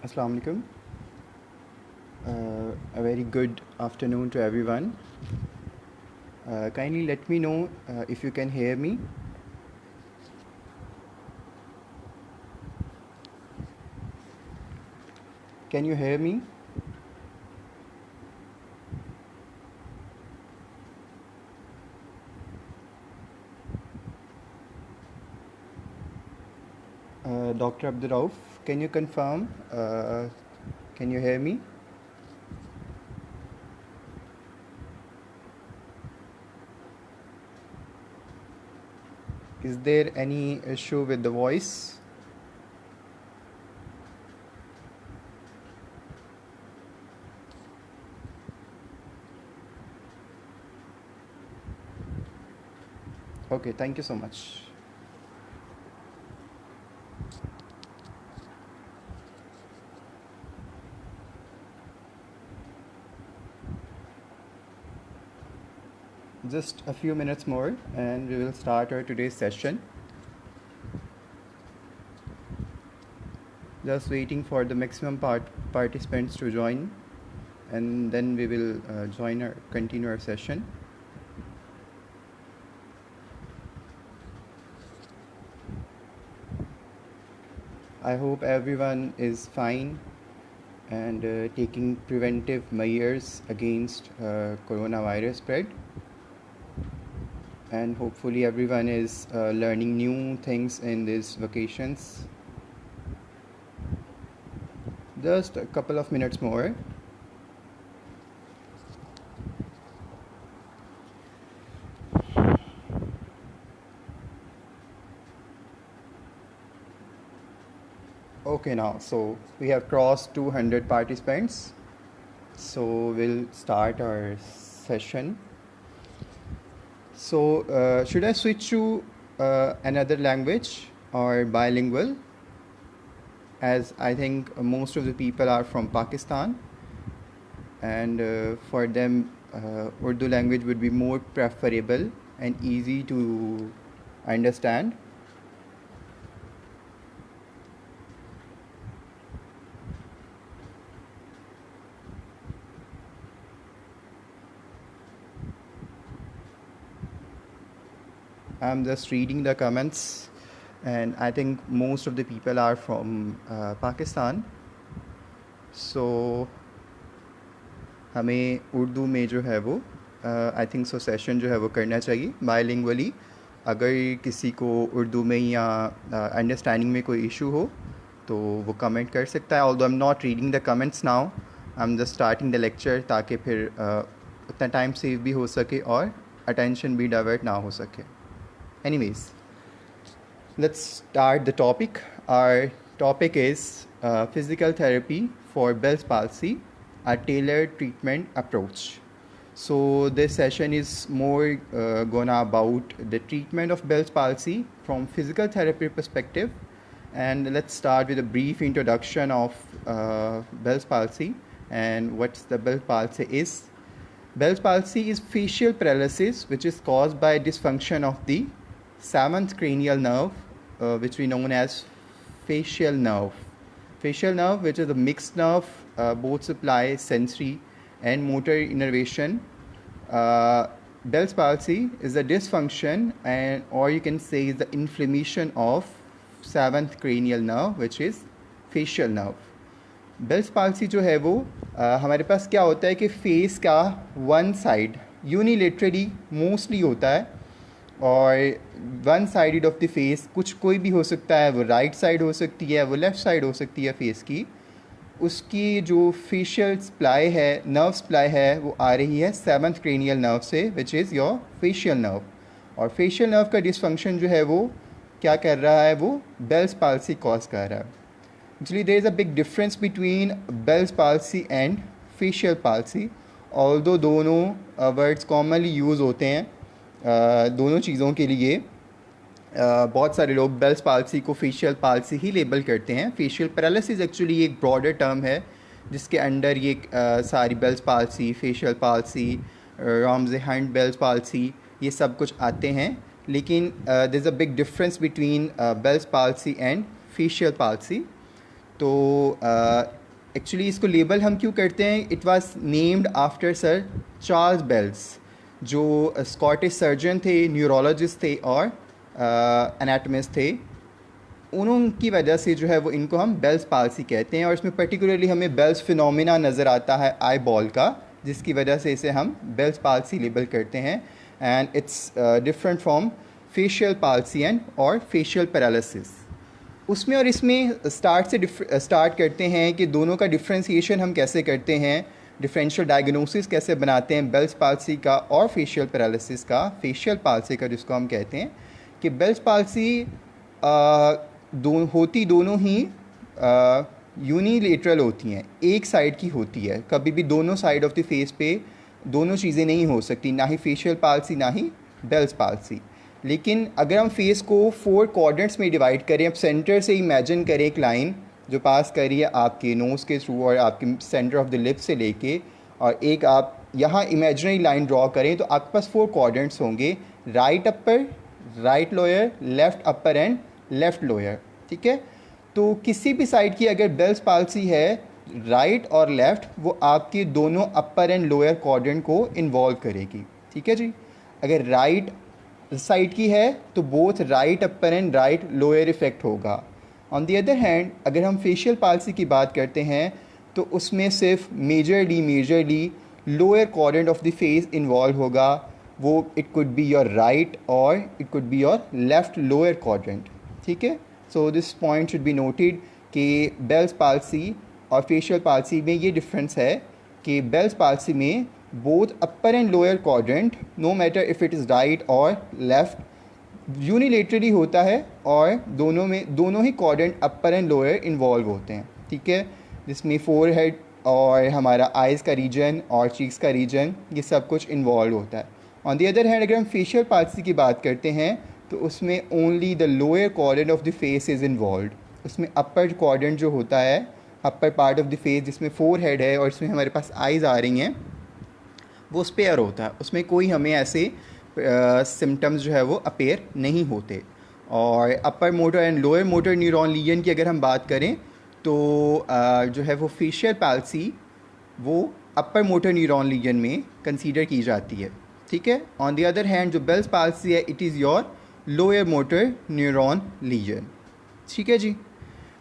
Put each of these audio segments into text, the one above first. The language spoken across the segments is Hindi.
Assalamu alaikum. A very good afternoon to everyone. Kindly let me know if you can hear me. Can you hear me? Dr. Abdul Rauf, can you confirm? Can you hear me? Is there any issue with the voice? Okay, thank you so much. Just a few minutes more and we will start our today's session. Just waiting for the maximum participants to join, and then we will continue our session. I hope everyone is fine and taking preventive measures against coronavirus spread, and hopefully everyone is learning new things in these vacations. Just a couple of minutes more. Okay, now so we have crossed 200 participants, so we'll start our session. So should I switch to another language or bilingual, as I think most of the people are from Pakistan, and for them Urdu language would be more preferable and easy to understand. I'm just reading the comments, and I think most of the people are from Pakistan. So हमें उर्दू में जो है वो आई थिंक सो सेशन जो है वो करना चाहिए बायलिंगुअली. अगर किसी को उर्दू में या अंडरस्टैंडिंग में कोई इशू हो तो वो कमेंट कर सकता है. Although I am not reading the comments now, I am just starting the lecture, ताकि फिर उतना टाइम सेव भी हो सके और अटेंशन भी डाइवर्ट ना हो सके. Anyways, let's start the topic. Our topic is physical therapy for Bell's palsy, a tailored treatment approach. So this session is more gonna about the treatment of Bell's palsy from physical therapy perspective. And let's start with a brief introduction of Bell's palsy and what the Bell's palsy is. Bell's palsy is facial paralysis which is caused by dysfunction of the seventh cranial nerve, which we know as facial nerve. Facial nerve, which is a mixed nerve, both supply sensory and motor innervation. Bell's palsy is a dysfunction, and or you can say is the inflammation of seventh cranial nerve, which is facial nerve. Bell's palsy जो है वो हमारे पास क्या होता है कि फेस का वन साइड यूनिलेटरली मोस्टली होता है, और one sided of the face कुछ कोई भी हो सकता है, वो राइट साइड हो सकती है, वो लेफ़्ट साइड हो सकती है फेस की. उसकी जो फेशियल सप्लाई है, नर्व सप्लाई है, वो आ रही है सेवंथ क्रेनियल नर्व से, which is your facial nerve. और फेशियल नर्व का डिसफंक्शन जो है वो क्या कर रहा है, वो बेल्स पाल्सी कॉज कर रहा है. Actually, there is a big difference between Bell's palsy and facial palsy. Although दोनों वर्ड्स कॉमनली यूज़ होते हैं दोनों चीज़ों के लिए, बहुत सारे लोग बेल्स पाल्सी को फेशियल पाल्सी ही लेबल करते हैं. फेशियल पैरालिसिस एक्चुअली एक ब्रॉडर टर्म है जिसके अंडर ये सारी Bell's palsy, facial palsy, Ramsay Hunt Bell's palsy, ये सब कुछ आते हैं. लेकिन there is a big difference between Bell's palsy and facial palsy. तो एक्चुअली इसको लेबल हम क्यों करते हैं, it was named after sir Charles Bell's, जो स्कॉटिश सर्जन थे, न्यूरोलॉजिस्ट थे और एनाटमिस्ट थे। उनकी वजह से जो है वो इनको हम बेल्स पाल्सी कहते हैं, और इसमें पर्टिकुलरली हमें बेल्स फिनोमिना नज़र आता है आई बॉल का, जिसकी वजह से इसे हम बेल्स पाल्सी लेबल करते हैं। And it's different from facial palsy and और फेशियल पैरालिसिस। उसमें और इसमें स्टार्ट करते हैं कि दोनों का डिफ्रेंसीशन हम कैसे करते हैं, डिफरेंशियल डायग्नोसिस कैसे बनाते हैं बेल्स पाल्सी का और फेशियल पैरालिसिस का, फेशियल पाल्सी का जिसको हम कहते हैं। कि बेल्स पाल्सी होती दोनों ही यूनिलेटरल होती हैं, एक साइड की होती है, कभी भी दोनों साइड ऑफ द फेस पे दोनों चीज़ें नहीं हो सकती, ना ही फेशियल पाल्सी ना ही बेल्स पाल्सी। लेकिन अगर हम फेस को 4 क्वाड्रेंट्स में डिवाइड करें, अब सेंटर से इमेजिन करें एक लाइन जो पास कर रही है आपके नोज़ के थ्रू और आपके सेंटर ऑफ द लिप से लेके, और एक आप यहाँ इमेजिनरी लाइन ड्रॉ करें, तो आपके पास 4 क्वाड्रेंट्स होंगे, right upper, right lower, left upper and left lower. ठीक है, तो किसी भी साइड की अगर बेल्स पाल्सी है, राइट और लेफ़्ट, वो आपके दोनों अपर एंड लोअर क्वाड्रेंट को इन्वॉल्व करेगी। ठीक है जी, अगर राइट साइड की है तो both right upper and right lower effect होगा। ऑन द अदर हैंड अगर हम फेशियल पाल्सी की बात करते हैं तो उसमें सिर्फ majorly lower quadrant of the face involve होगा, वो it could be your right और it could be your left lower quadrant. ठीक है, so this point should be noted कि बेल्स पाल्सी और फेशियल पाल्सी में ये डिफरेंस है कि बेल्स पाल्सी में both upper and lower quadrant, no matter if it is right और लेफ़्ट, यूनिलेटरली होता है, और दोनों ही quadrant upper and lower involve होते हैं। ठीक है, जिसमें फोरहेड और हमारा आइज़ का रीजन और चीक्स का रीजन, ये सब कुछ इन्वॉल्व होता है। ऑन द अदर हैंड अगर हम फेशियल पाल्सी की बात करते हैं तो उसमें only the lower quadrant of the face is involve. उसमें अपर क्वाड्रेंट जो होता है, upper part of the face जिसमें फोरहेड है और इसमें हमारे पास आइज़ आ रही हैं, वो स्पेयर होता है, उसमें कोई हमें ऐसे सिम्टम्स जो है वो अपेयर नहीं होते। और upper motor and lower motor neuron lesion की अगर हम बात करें तो जो है वो फेशियल पाल्सी वो अपर मोटर न्यूरॉन लीजन में कंसीडर की जाती है। ठीक है, ऑन द अदर हैंड जो बेल्स पाल्सी है it is your lower motor neuron lesion. ठीक है जी,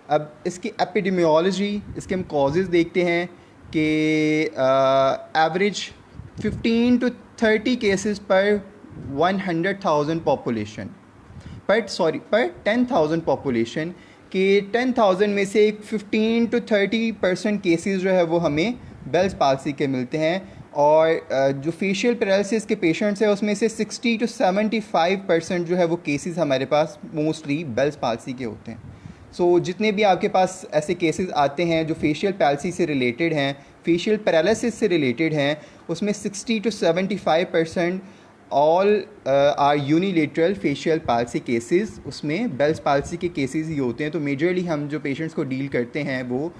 अब इसकी एपिडेमियोलॉजी, इसके हम कॉजेज़ देखते हैं कि एवरेज 15 to 30 केसेस पर 100,000 पॉपुलेशन पर 10,000 पॉपुलेशन के 10,000 में से 15 to 30% केसेस जो है वो हमें बेल्स पाल्सी के मिलते हैं। और जो फेशियल पैरालिसिस के पेशेंट्स हैं उसमें से 60 to 75% जो है वो केसेस हमारे पास मोस्टली बेल्स पाल्सी के होते हैं। सो जितने भी आपके पास ऐसे केसेस आते हैं जो फेशियल पैल्सी से रिलेटेड हैं, फेशियल पैरालिसिस से रिलेटेड हैं, उसमें 60 to 75% all are unilateral facial palsy cases, उसमें बेल्स पाल्सी के केसेस ही होते हैं। तो मेजरली हम जो पेशेंट्स को डील करते हैं वो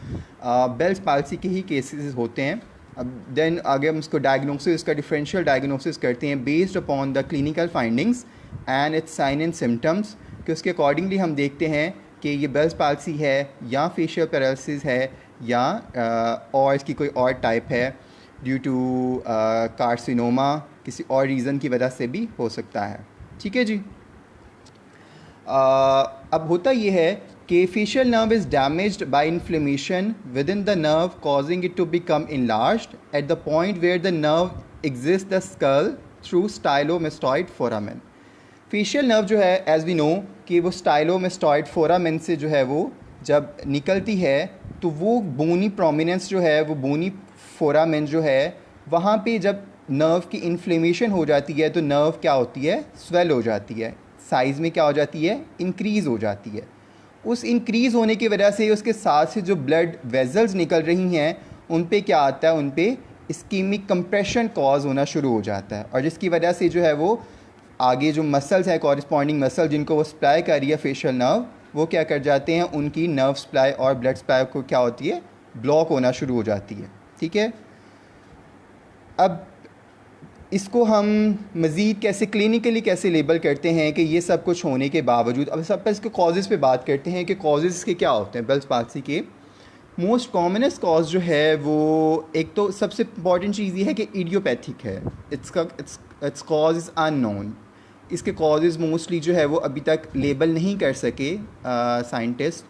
बेल्स पाल्सी के ही केसेस होते हैं। अब देन आगे हम उसको डायग्नोसिस का डिफरेंशियल डायग्नोसिस करते हैं based upon the clinical findings and its sign and symptoms, कि उसके अकॉर्डिंगली हम देखते हैं कि ये बेल्स पाल्सी है या फेशियल पैरालिसिस है या और इसकी कोई और टाइप है ड्यू टू कार्सिनोमा, किसी और रीज़न की वजह से भी हो सकता है। ठीक है जी, अब होता ये है कि facial nerve is damaged by inflammation within the nerve causing it to become enlarged at the point where the nerve exist the skull through stylomastoid foramen. Facial nerve जो है एज वी नो कि वो स्टाइलोमेस्टॉइड फोरामेन से जो है वो जब निकलती है तो वो बोनी प्रोमिनेंस जो है, वो बोनी फोरामेन जो है, वहाँ पे जब नर्व की इन्फ्लेमेशन हो जाती है तो नर्व क्या होती है, स्वेल हो जाती है, साइज़ में क्या हो जाती है, इंक्रीज़ हो जाती है। उस इंक्रीज़ होने की वजह से उसके साथ से जो ब्लड वेजल्स निकल रही हैं उन पे क्या आता है, उन पे इस्कीमिक कंप्रेशन कॉज होना शुरू हो जाता है, और जिसकी वजह से जो है वो आगे जो मसल्स हैं, कॉरिस्पॉन्डिंग मसल जिनको वो सप्लाई कर रही है फेशियल नर्व, वो क्या कर जाते हैं, उनकी नर्व सप्लाई और ब्लड सप्लाई को क्या होती है, ब्लॉक होना शुरू हो जाती है। ठीक है, अब इसको हम मज़ीद कैसे क्लिनिकली कैसे लेबल करते हैं कि ये सब कुछ होने के बावजूद, अब सब पर इसके कॉजेज़ पे बात करते हैं कि कॉजेज़ के क्या होते हैं बेल्स पाल्सी के। मोस्ट कॉमनेस्ट कॉज जो है वो, एक तो सबसे इम्पॉर्टेंट चीज़ ये है कि इडियोपैथिक है, इट्स कॉज इज़ अननोन। इसके कॉजेज़ मोस्टली जो है वो अभी तक लेबल नहीं कर सके साइंटिस्ट,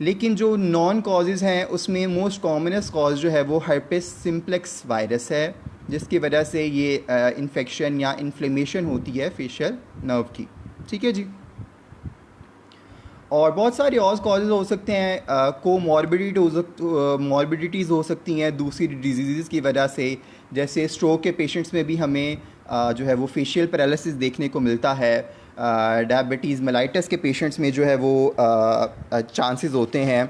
लेकिन जो नॉन कॉजेज़ हैं उसमें मोस्ट कॉमनेस्ट कॉज जो है वो हर्पेस सिम्प्लेक्स वायरस है, जिसकी वजह से ये इन्फेक्शन या इन्फ्लेमेशन होती है फेशियल नर्व की। ठीक है जी। और बहुत सारे और कॉजेज़ हो सकते हैं, मॉर्बिडिटीज़ हो सकती हैं दूसरी डिजीज़ की वजह से, जैसे स्ट्रोक के पेशेंट्स में भी हमें जो है वो फेशियल पैरालिसिस देखने को मिलता है। डायबिटीज़ मेलाइटस के पेशेंट्स में जो है वो चांसेस होते हैं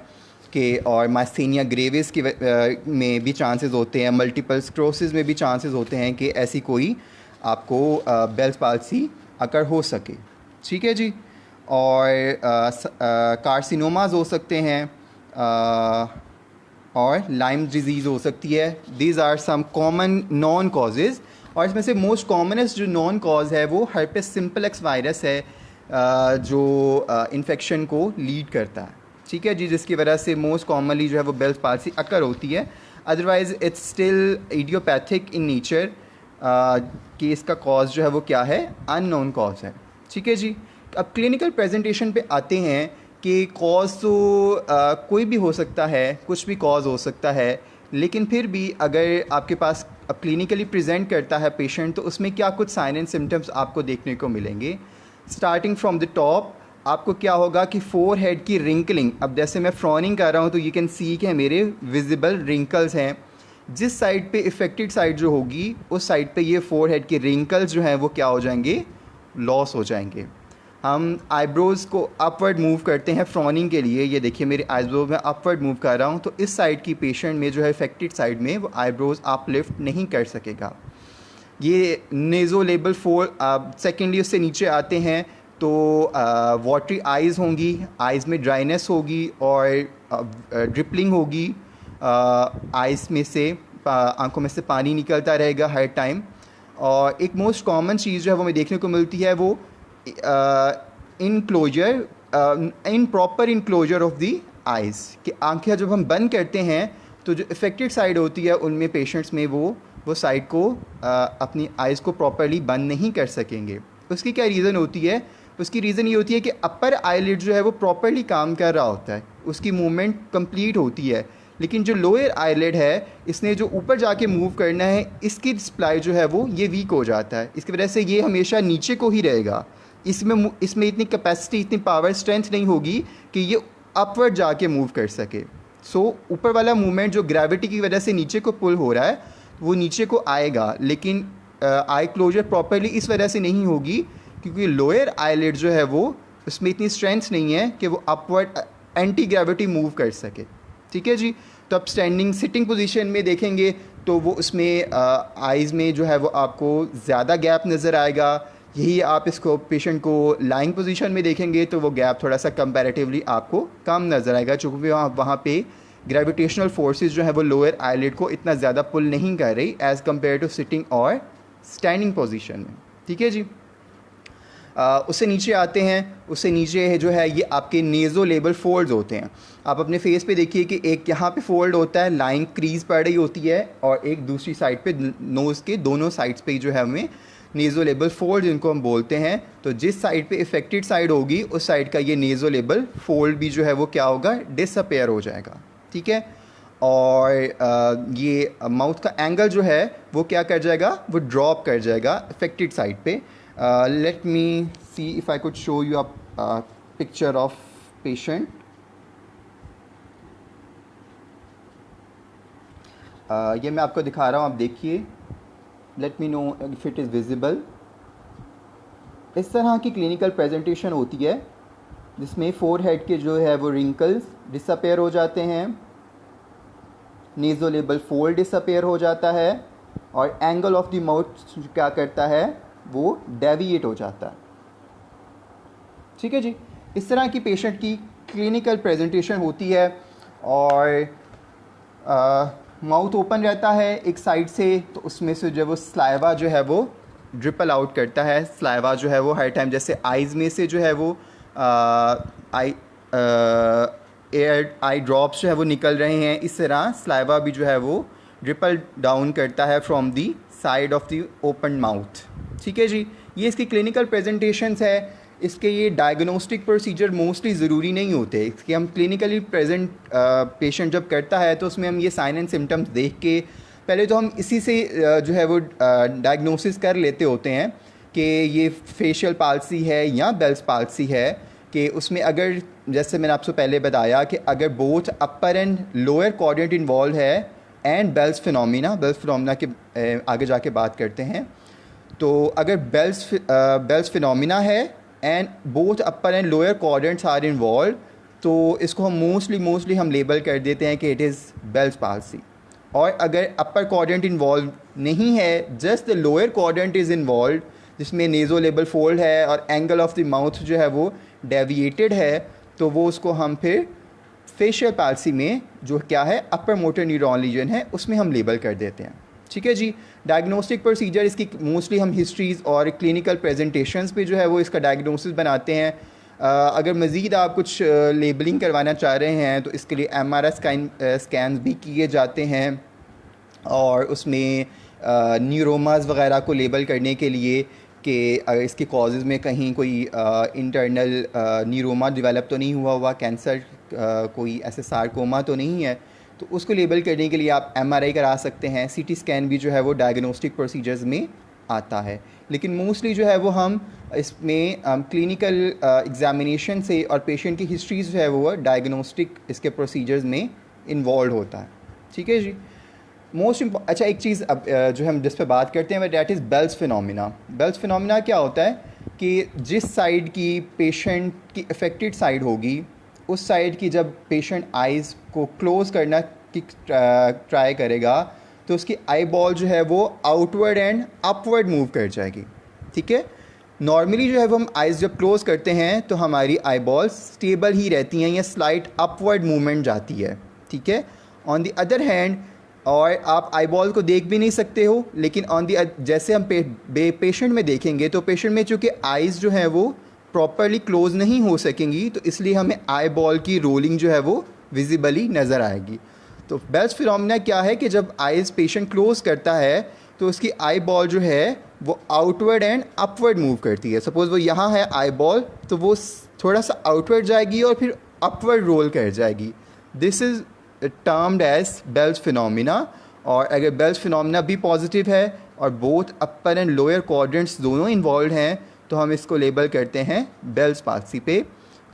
कि, और मास्थेनिया ग्रेविस की में भी चांसेस होते हैं, मल्टीपल स्क्लेरोसिस में भी चांसेस होते हैं कि ऐसी कोई आपको बेल्स पाल्सी अकर हो सके। ठीक है जी। और कार्सिनोमाज हो सकते हैं, और लाइम डिजीज़ हो सकती है। These are some common known causes, और इसमें से मोस्ट कॉमनेस्ट जो नॉन कॉज है वो हर्पेस सिम्प्लेक्स वायरस है, जो इन्फेक्शन को लीड करता है। ठीक है जी, जिसकी वजह से मोस्ट कॉमनली जो है वो बेल्स पाल्सी अकर होती है। Otherwise it's still idiopathic in nature, कि इसका कॉज जो है वो क्या है, अननोन कॉज है। ठीक है जी। अब क्लिनिकल प्रेजेंटेशन पे आते हैं कि कॉज तो कोई भी हो सकता है, कुछ भी कॉज हो सकता है, लेकिन फिर भी अगर आपके पास अब क्लिनिकली प्रेजेंट करता है पेशेंट, तो उसमें क्या कुछ साइन एंड सिम्टम्स आपको देखने को मिलेंगे। स्टार्टिंग फ्रॉम द टॉप, आपको क्या होगा कि फोर हेड की रिंकलिंग, अब जैसे मैं फ्रॉनिंग कर रहा हूँ तो यू कैन सी कि मेरे विजिबल रिंकल्स हैं। जिस साइड पे इफ़ेक्टेड साइड जो होगी उस साइड पे ये फोर हेड के रिंकल्स जो हैं वो क्या हो जाएंगे, लॉस हो जाएंगे। हम आईब्रोज़ को अपवर्ड मूव करते हैं फ्रॉनिंग के लिए, ये देखिए मेरे आईब्रो में अपवर्ड मूव कर रहा हूँ, तो इस साइड की पेशेंट में जो है इफेक्टेड साइड में वो आईब्रोज़ आप लिफ्ट नहीं कर सकेगा। ये नेज़ोलेबल फोर। सेकेंडली उससे नीचे आते हैं तो वाटरी आइज़ होंगी, आइज़ में ड्राइनेस होगी और ड्रिपलिंग होगी, आइज़ में से आंखों में से पानी निकलता रहेगा हर टाइम। और एक मोस्ट कॉमन चीज़ जो है वो हमें देखने को मिलती है वो enclosure, in proper enclosure of the eyes, कि आंखें जब हम बंद करते हैं तो जो इफ़ेक्टेड साइड होती है उनमें पेशेंट्स में वो साइड को अपनी आइज़ को प्रॉपरली बंद नहीं कर सकेंगे। उसकी क्या रीज़न होती है? उसकी रीज़न ये होती है कि अपर आईलिड जो है वो प्रॉपरली काम कर रहा होता है, उसकी मूवमेंट कंप्लीट होती है, लेकिन जो लोअर आईलिड है इसने जो ऊपर जाके मूव करना है, इसकी सप्लाई जो है वो ये वीक हो जाता है। इसकी वजह से ये हमेशा नीचे को ही रहेगा, इसमें इतनी कैपेसिटी, इतनी पावर, स्ट्रेंथ नहीं होगी कि ये अपवर्ड जाके मूव कर सके। सो ऊपर वाला मूवमेंट जो ग्रेविटी की वजह से नीचे को पुल हो रहा है वो नीचे को आएगा, लेकिन आई क्लोजर प्रॉपरली इस वजह से नहीं होगी क्योंकि लोअर आईलिड जो है वो उसमें इतनी स्ट्रेंथ नहीं है कि वो अपवर्ड एंटी ग्रेविटी मूव कर सके। ठीक है जी। तो अब स्टैंडिंग सिटिंग पोजीशन में देखेंगे तो वो उसमें आइज़ में जो है वो आपको ज़्यादा गैप नज़र आएगा। यही आप इसको पेशेंट को लाइंग पोजीशन में देखेंगे तो वो गैप थोड़ा सा कंपैरेटिवली आपको कम नज़र आएगा, चूँकि वहाँ पे ग्रेविटेशनल फोर्सेस जो है वो लोअर आईलिड को इतना ज़्यादा पुल नहीं कर रही एज़ कम्पेयर टू सिटिंग और स्टैंडिंग पोजीशन में। ठीक है जी। उससे नीचे आते हैं, उससे नीचे जो है ये आपके नेज़ोलेबल फोल्ड्स होते हैं। आप अपने फेस पे देखिए कि एक यहाँ पे फोल्ड होता है, लाइन क्रीज पड़ रही होती है, और एक दूसरी साइड पे नोज़ के दोनों साइड्स पे जो है हमें नेज़ोलेबल फोल्ड जिनको हम बोलते हैं। तो जिस साइड पे इफेक्टेड साइड होगी उस साइड का ये नेज़ोलेबल फोल्ड भी जो है वो क्या होगा, डिसअपेयर हो जाएगा। ठीक है। और ये माउथ का एंगल जो है वो क्या कर जाएगा, वो ड्रॉप कर जाएगा इफेक्टेड साइड पे। Let me C if I could show you a picture of patient. ये मैं आपको दिखा रहा हूँ, आप देखिए, let me know if it is visible. इस तरह की क्लिनिकल प्रेजेंटेशन होती है जिसमें फोर हेड के जो है वो रिंकल्स डिसअपेयर हो जाते हैं, नेज़ोलेबल फोल्ड डिसअपेयर हो जाता है, और एंगल ऑफ द माउथ क्या करता है, वो डेविएट हो जाता है। ठीक है जी। इस तरह की पेशेंट की क्लिनिकल प्रेजेंटेशन होती है, और माउथ ओपन रहता है एक साइड से, तो उसमें से जो वो स्लाइवा जो है वो ड्रिपल आउट करता है। स्लाइवा जो है वो हर टाइम जैसे आइज़ में से जो है वो एयर आई ड्रॉप्स जो है वो निकल रहे हैं, इस तरह सलाइवा भी जो है वो रिपल डाउन करता है from the side of the open mouth. ठीक है जी, ये इसकी क्लिनिकल प्रेजेंटेशंस है। इसके ये डायग्नोस्टिक प्रोसीजर मोस्टली ज़रूरी नहीं होते, इसके हम क्लिनिकली प्रेजेंट पेशेंट जब करता है तो उसमें हम ये साइन एंड सिम्टम्स देख के पहले तो हम इसी से जो है वो डायग्नोसिस कर लेते होते हैं कि ये फेशियल पाल्सी है या बेल्स पाल्सी है। कि उसमें अगर जैसे मैंने आपसे पहले बताया कि अगर both upper and lower quadrant involve है एंड बेल्स फिनोमिना के आगे जाके बात करते हैं। तो अगर बेल्स फिनोमिना है and both upper and lower quadrants are involve, तो इसको हम मोस्टली हम लेबल कर देते हैं कि इट इज़ बेल्स पाल्सी। और अगर अपर क्वाड्रेंट इन्वॉल्व नहीं है, just the lower quadrant is involve, जिसमें नेज़ोलेबल फोल्ड है और एंगल ऑफ द माउथ जो है वो डेविएटेड है, तो वो उसको हम फिर फेशियल पाल्सी में जो क्या है अपर मोटर न्यूरॉन लीजन है उसमें हम लेबल कर देते हैं। ठीक है जी, डायग्नोस्टिक प्रोसीजर इसकी मोस्टली हम हिस्ट्रीज़ और क्लिनिकल प्रेजेंटेशंस पे जो है वो इसका डायग्नोसिस बनाते हैं। अगर मज़ीद आप कुछ लेबलिंग करवाना चाह रहे हैं तो इसके लिए MRI स्कैन भी किए जाते हैं और उसमें न्यूरोमास वगैरह को लेबल करने के लिए कि इसके कॉजेज़ में कहीं कोई इंटरनल न्यूरोमा डेवलप तो नहीं हुआ कैंसर, कोई ऐसे सार्कोमा तो नहीं है, तो उसको लेबल करने के लिए आप MRI करा सकते हैं। CT स्कैन भी जो है वो डायग्नोस्टिक प्रोसीजर्स में आता है। लेकिन मोस्टली जो है वो हम इसमें क्लिनिकल एग्जामिनेशन से और पेशेंट की हिस्ट्रीज जो है वो डायग्नोस्टिक इसके प्रोसीजर्स में इन्वॉल्व होता है। ठीक है जी, अच्छा एक चीज़ अब जो हम जिस पे बात करते हैं that is Bell's phenomena. Bell's phenomena क्या होता है कि जिस साइड की पेशेंट की अफेक्टेड साइड होगी, उस साइड की जब पेशेंट आइज़ को क्लोज़ करना की ट्राई करेगा तो उसकी आई बॉल जो है वो आउटवर्ड एंड अपवर्ड मूव कर जाएगी। ठीक है, नॉर्मली जो है वो हम आइज़ जब क्लोज़ करते हैं तो हमारी आई बॉल स्टेबल ही रहती हैं या स्लाइट अपवर्ड मूवमेंट जाती है। ठीक है, ऑन द अदर हैंड, और आप आई बॉल को देख भी नहीं सकते हो, लेकिन जैसे हम पेशेंट में देखेंगे तो पेशेंट में चूँकि आइज़ जो है वो प्रॉपरली क्लोज़ नहीं हो सकेंगी, तो इसलिए हमें आई बॉल की रोलिंग जो है वो विजिबली नज़र आएगी। तो बेल्स फिनोमिना क्या है कि जब आइज़ पेशेंट क्लोज़ करता है तो उसकी आई बॉल जो है वो आउटवर्ड एंड अपवर्ड मूव करती है। सपोज़ वो यहाँ है आई बॉल, तो वो थोड़ा सा आउटवर्ड जाएगी और फिर अपवर्ड रोल कर जाएगी। This is termed as Bell's phenomena. और अगर बेल्स फिनोमिना भी पॉजिटिव है और both upper and lower quadrants दोनों इन्वॉल्व हैं, तो हम इसको लेबल करते हैं बेल्स पाल्सी पे,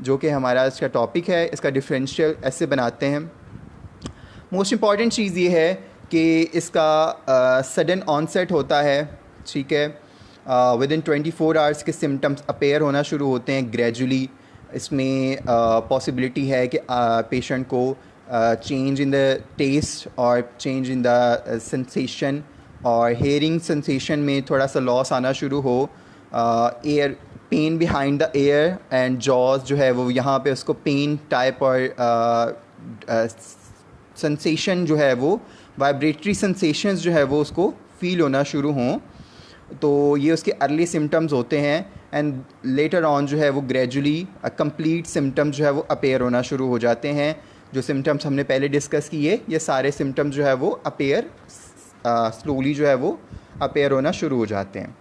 जो कि हमारा इसका टॉपिक है। इसका डिफरेंशियल ऐसे बनाते हैं। मोस्ट इम्पॉर्टेंट चीज़ ये है कि इसका सडन ऑनसेट होता है। ठीक है, विदिन 24 आवर्स के सिम्टम्स अपेयर होना शुरू होते हैं ग्रेजुअली। इसमें पॉसिबिलिटी है कि पेशेंट को चेंज इन द टेस्ट और चेंज इन द सेंसेशन और हेयरिंग सेंसेशन में थोड़ा सा लॉस आना शुरू हो। Ear pain behind the ear and jaws जो है वो यहाँ पे उसको पेन टाइप और सेंसेशन जो है वो वाइब्रेटरी सेंसेशंस जो है वो उसको फील होना शुरू हों, तो ये उसके अर्ली सिम्टम्स होते हैं। एंड लेटर ऑन जो है वो ग्रेजुअली कंप्लीट सिम्टम्स जो है वो अपेयर होना शुरू हो जाते हैं। जो सिम्टम्स हमने पहले डिस्कस किए, ये सारे सिम्टम्स जो है वो अपेयर स्लोली जो है वो अपेयर होना शुरू हो जाते हैं।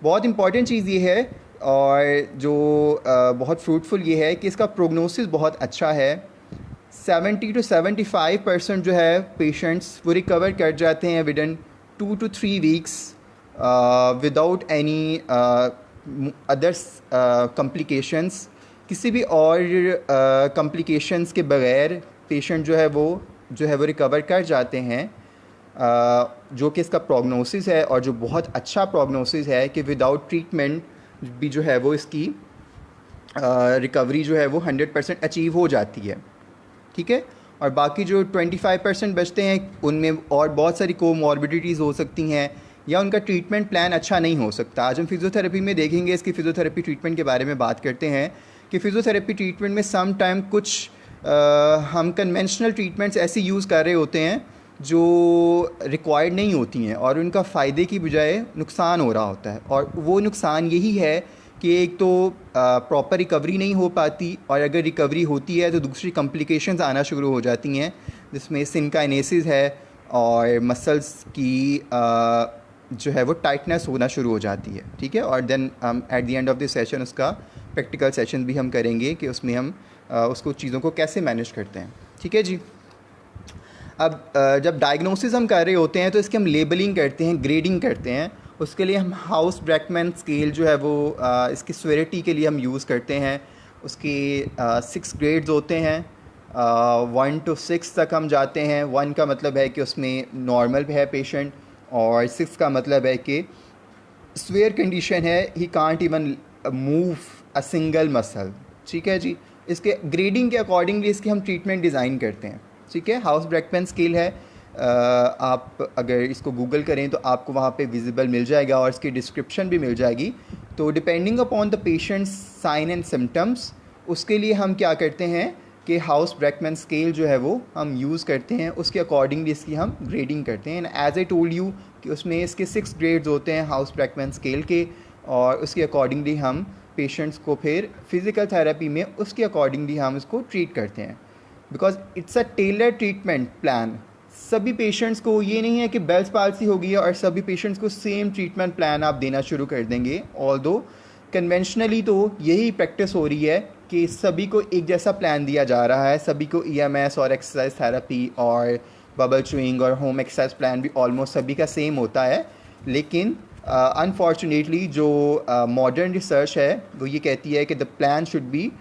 बहुत इंपॉर्टेंट चीज़ ये है और जो बहुत फ्रूटफुल ये है कि इसका प्रोग्नोसिस बहुत अच्छा है। 70 to 75% जो है पेशेंट्स वो रिकवर कर जाते हैं within 2 to 3 weeks without any others complications. किसी भी और कॉम्प्लिकेशंस के बग़ैर पेशेंट जो है वो रिकवर कर जाते हैं, जो कि इसका प्रोग्नोसिस है और जो बहुत अच्छा प्रोग्नोसिस है कि विदाउट ट्रीटमेंट भी जो है वो इसकी रिकवरी जो है वो 100% अचीव हो जाती है। ठीक है, और बाकी जो 25% बचते हैं उनमें और बहुत सारी कोमॉर्बिडिटीज़ हो सकती हैं या उनका ट्रीटमेंट प्लान अच्छा नहीं हो सकता। आज हम फिज़ियोथेरेपी में देखेंगे, इसकी फ़िज़ियोथेरेपी ट्रीटमेंट के बारे में बात करते हैं कि फ़िज़ियोथेरेपी ट्रीटमेंट में सम टाइम कुछ हम कन्वेंशनल ट्रीटमेंट्स ऐसे यूज़ कर रहे होते हैं जो रिक्वायर्ड नहीं होती हैं और उनका फ़ायदे की बजाय नुकसान हो रहा होता है। और वो नुकसान यही है कि एक तो प्रॉपर रिकवरी नहीं हो पाती, और अगर रिकवरी होती है तो दूसरी कॉम्प्लिकेशंस आना शुरू हो जाती हैं, जिसमें सिनकाइनेसिस है और मसल्स की जो है वो टाइटनेस होना शुरू हो जाती है। ठीक है, और then at the end of the session उसका प्रैक्टिकल सेशन भी हम करेंगे कि उसमें हम उसको चीज़ों को कैसे मैनेज करते हैं। ठीक है जी। अब जब डायग्नोसिस हम कर रहे होते हैं तो इसकी हम लेबलिंग करते हैं, ग्रेडिंग करते हैं। उसके लिए हम हाउस ब्रैकमैन स्केल जो है वो इसकी स्वेरिटी के लिए हम यूज़ करते हैं। उसके 6 ग्रेड्स होते हैं, 1 to 6 तक हम जाते हैं। 1 का मतलब है कि उसमें नॉर्मल है पेशेंट, और 6 का मतलब है कि स्वेयर कंडीशन है, he can't even move a single muscle. ठीक है जी। इसके ग्रेडिंग के अकॉर्डिंगली इसकी हम ट्रीटमेंट डिज़ाइन करते हैं। ठीक है, हाउस ब्रैकमैन स्केल है, आप अगर इसको गूगल करें तो आपको वहाँ पे विजिबल मिल जाएगा और इसकी डिस्क्रिप्शन भी मिल जाएगी। तो depending upon the patient's sign and symptoms, उसके लिए हम क्या करते हैं कि हाउस ब्रैकमैन स्केल जो है वो हम यूज़ करते हैं, उसके अकॉर्डिंगली इसकी हम ग्रेडिंग करते हैं। And as I told you कि उसमें इसके 6 ग्रेड्स होते हैं हाउस ब्रैकमैन स्केल के, और उसके अकॉर्डिंगली हम पेशेंट्स को फिर फिज़िकल थेरेपी में उसके अकॉर्डिंगली हम इसको ट्रीट करते हैं, because it's a tailor treatment plan. सभी पेशेंट्स को ये नहीं है कि बेल्स पाल्सी हो गई है और सभी पेशेंट्स को सेम ट्रीटमेंट प्लान आप देना शुरू कर देंगे। ऑल्दो कन्वेंशनली तो यही प्रैक्टिस हो रही है कि सभी को एक जैसा प्लान दिया जा रहा है, सभी को EMS और एक्सरसाइज थेरेपी और बबल च्यूइंग और होम एक्सरसाइज प्लान भी ऑलमोस्ट सभी का सेम होता है। लेकिन अनफॉर्चुनेटली जो मॉडर्न रिसर्च है वो ये कहती है कि the plan should be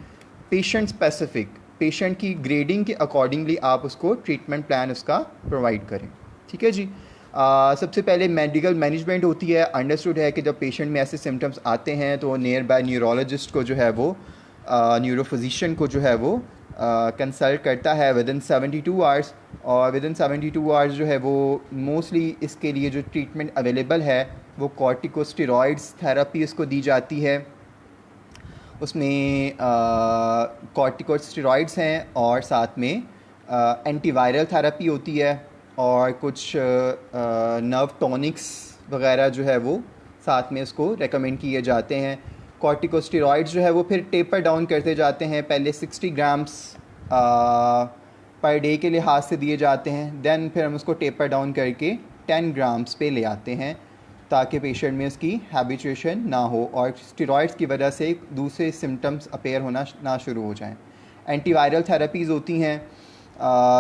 patient specific, patient की ग्रेडिंग के अकॉर्डिंगली आप उसको ट्रीटमेंट प्लान उसका प्रोवाइड करें। ठीक है जी। सबसे पहले मेडिकल मैनेजमेंट होती है। अंडरस्टूड है कि जब पेशेंट में ऐसे सिम्टम्स आते हैं तो नियर बाय न्यूरोलॉजिस्ट को जो है वो न्यूरोफिजिशियन को जो है वो कंसल्ट करता है विदिन 72 आवर्स, और विदिन 72 आवर्स जो है वो मोस्टली इसके लिए जो ट्रीटमेंट अवेलेबल है वो कॉर्टिकोस्टेरॉइड्स थेरेपी उसको दी जाती है। उसमें कॉर्टिकोस्टेरॉइड्स हैं और साथ में एंटीवायरल थेरेपी होती है, और कुछ नर्व टॉनिक्स वगैरह जो है वो साथ में उसको रेकमेंड किए जाते हैं। कॉर्टिकोस्टेरॉइड्स जो है वो फिर टेपर डाउन करते जाते हैं, पहले 60 ग्राम्स पर डे के लिहाज से दिए जाते हैं, देन फिर हम उसको टेपर डाउन करके 10 ग्राम्स पे ले आते हैं ताकि पेशेंट में उसकी हैबिचुएशन ना हो और स्टेरॉइड्स की वजह से दूसरे सिम्टम्स अपेयर होना ना शुरू हो जाएं। एंटीवायरल थेरेपीज़ होती हैं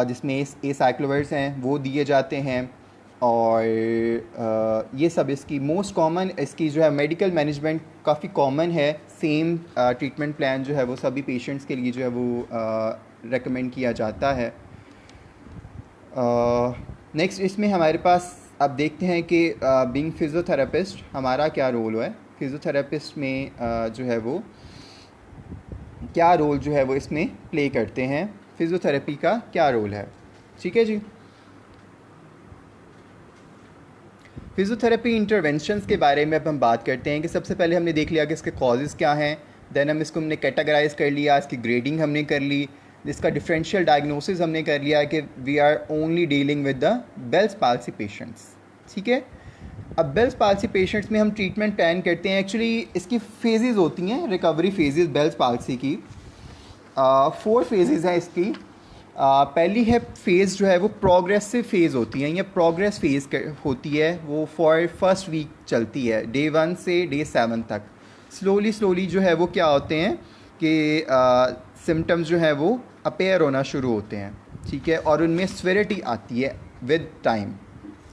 जिसमें एसाइक्लोवर्स हैं वो दिए जाते हैं, और ये सब इसकी मोस्ट कॉमन, इसकी जो है मेडिकल मैनेजमेंट काफ़ी कॉमन है। सेम ट्रीटमेंट प्लान जो है वो सभी पेशेंट्स के लिए जो है वो रेकमेंड किया जाता है। नेक्स्ट इसमें हमारे पास अब देखते हैं कि बीइंग फिज़ियोथेरेपिस्ट हमारा क्या रोल है। फिज़ियोथेरेपिस्ट में जो है वो क्या रोल जो है वो इसमें प्ले करते हैं, फिज़ियोथेरेपी का क्या रोल है। ठीक है जी। फिज़ियोथेरेपी इंटरवेंशंस के बारे में अब हम बात करते हैं कि सबसे पहले हमने देख लिया कि इसके कॉजेज़ क्या हैं, देन हम इसको हमने कैटेगराइज कर लिया, इसकी ग्रेडिंग हमने कर ली, इसका डिफरेंशियल डायग्नोसिस हमने कर लिया कि we are only dealing with the Bell's palsy patients. ठीक है। अब बेल्स पाल्सी पेशेंट्स में हम ट्रीटमेंट प्लान करते हैं। एक्चुअली इसकी फेजेस होती हैं, रिकवरी फेजेस बेल्स पाल्सी की 4 फेजेस हैं इसकी। पहली है फेज़ जो है वो प्रोग्रेसिव फेज़ होती है, ये प्रोग्रेस फेज़ होती है, वो फॉर फर्स्ट वीक चलती है, डे 1 से डे 7 तक। स्लोली जो है वो क्या होते हैं कि सिम्टम्स जो है वो अपेयर होना शुरू होते हैं। ठीक है, और उनमें स्वेरिटी आती है विद टाइम।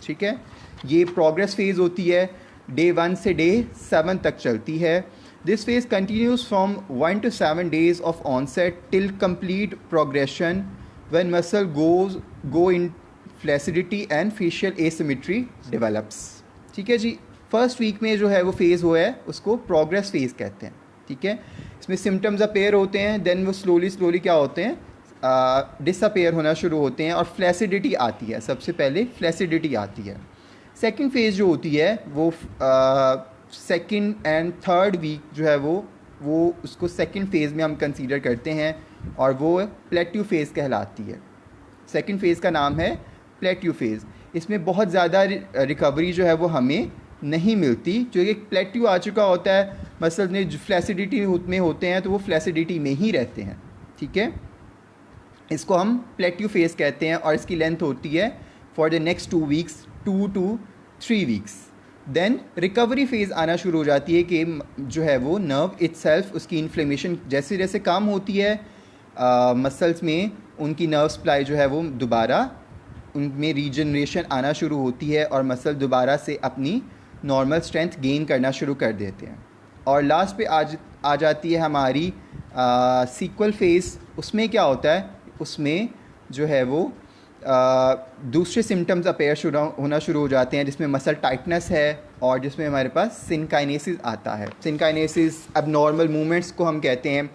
ठीक है, ये प्रोग्रेस फेज़ होती है, डे 1 से डे 7 तक चलती है। This phase continues from 1 to 7 days of onset till complete progression when muscle go in flaccidity and facial asymmetry develops। ठीक है जी। फर्स्ट वीक में जो है वो फेज़ हुआ है उसको प्रोग्रेस फेज़ कहते हैं। ठीक है, इसमें सिम्टम्स अपेयर होते हैं, देन वो स्लोली क्या होते हैं डिसअपेयर होना शुरू होते हैं और फ्लैसिडिटी आती है। सबसे पहले फ्लैसिडिटी आती है। सेकंड फेज़ जो होती है वो सेकंड एंड थर्ड वीक जो है वो उसको सेकंड फेज़ में हम कंसीडर करते हैं और वो प्लेट्यू फेज़ कहलाती है। सेकंड फेज़ का नाम है प्लेट्यू फेज़। इसमें बहुत ज़्यादा रिकवरी जो है वो हमें नहीं मिलती, जो एक प्लेट्यू आ चुका होता है, मसल्स में फ्लैसिडिटी में होते हैं तो वो फ्लैसिडिटी में ही रहते हैं, ठीक है। इसको हम प्लेट्यू फेज कहते हैं और इसकी लेंथ होती है for the next 2 weeks, 2 to 3 weeks. Then recovery phase आना शुरू हो जाती है कि जो है वो नर्व इटसेल्फ, उसकी इन्फ्लेमेशन जैसे जैसे कम होती है मसल्स में, उनकी नर्व सप्लाई जो है वो दोबारा उनमें रीजनरेशन आना शुरू होती है और मसल दोबारा से अपनी नॉर्मल स्ट्रेंथ गेन करना शुरू कर देते हैं। और लास्ट पे आ जाती है हमारी सीक्वल फेज़। उसमें क्या होता है, उसमें जो है वो दूसरे सिम्टम्स अपेयर होना शुरू हो जाते हैं, जिसमें मसल टाइटनेस है और जिसमें हमारे पास सिनकाइनेसिस आता है। सिनकाइनेसिस अब नॉर्मल मूवमेंट्स को हम कहते हैं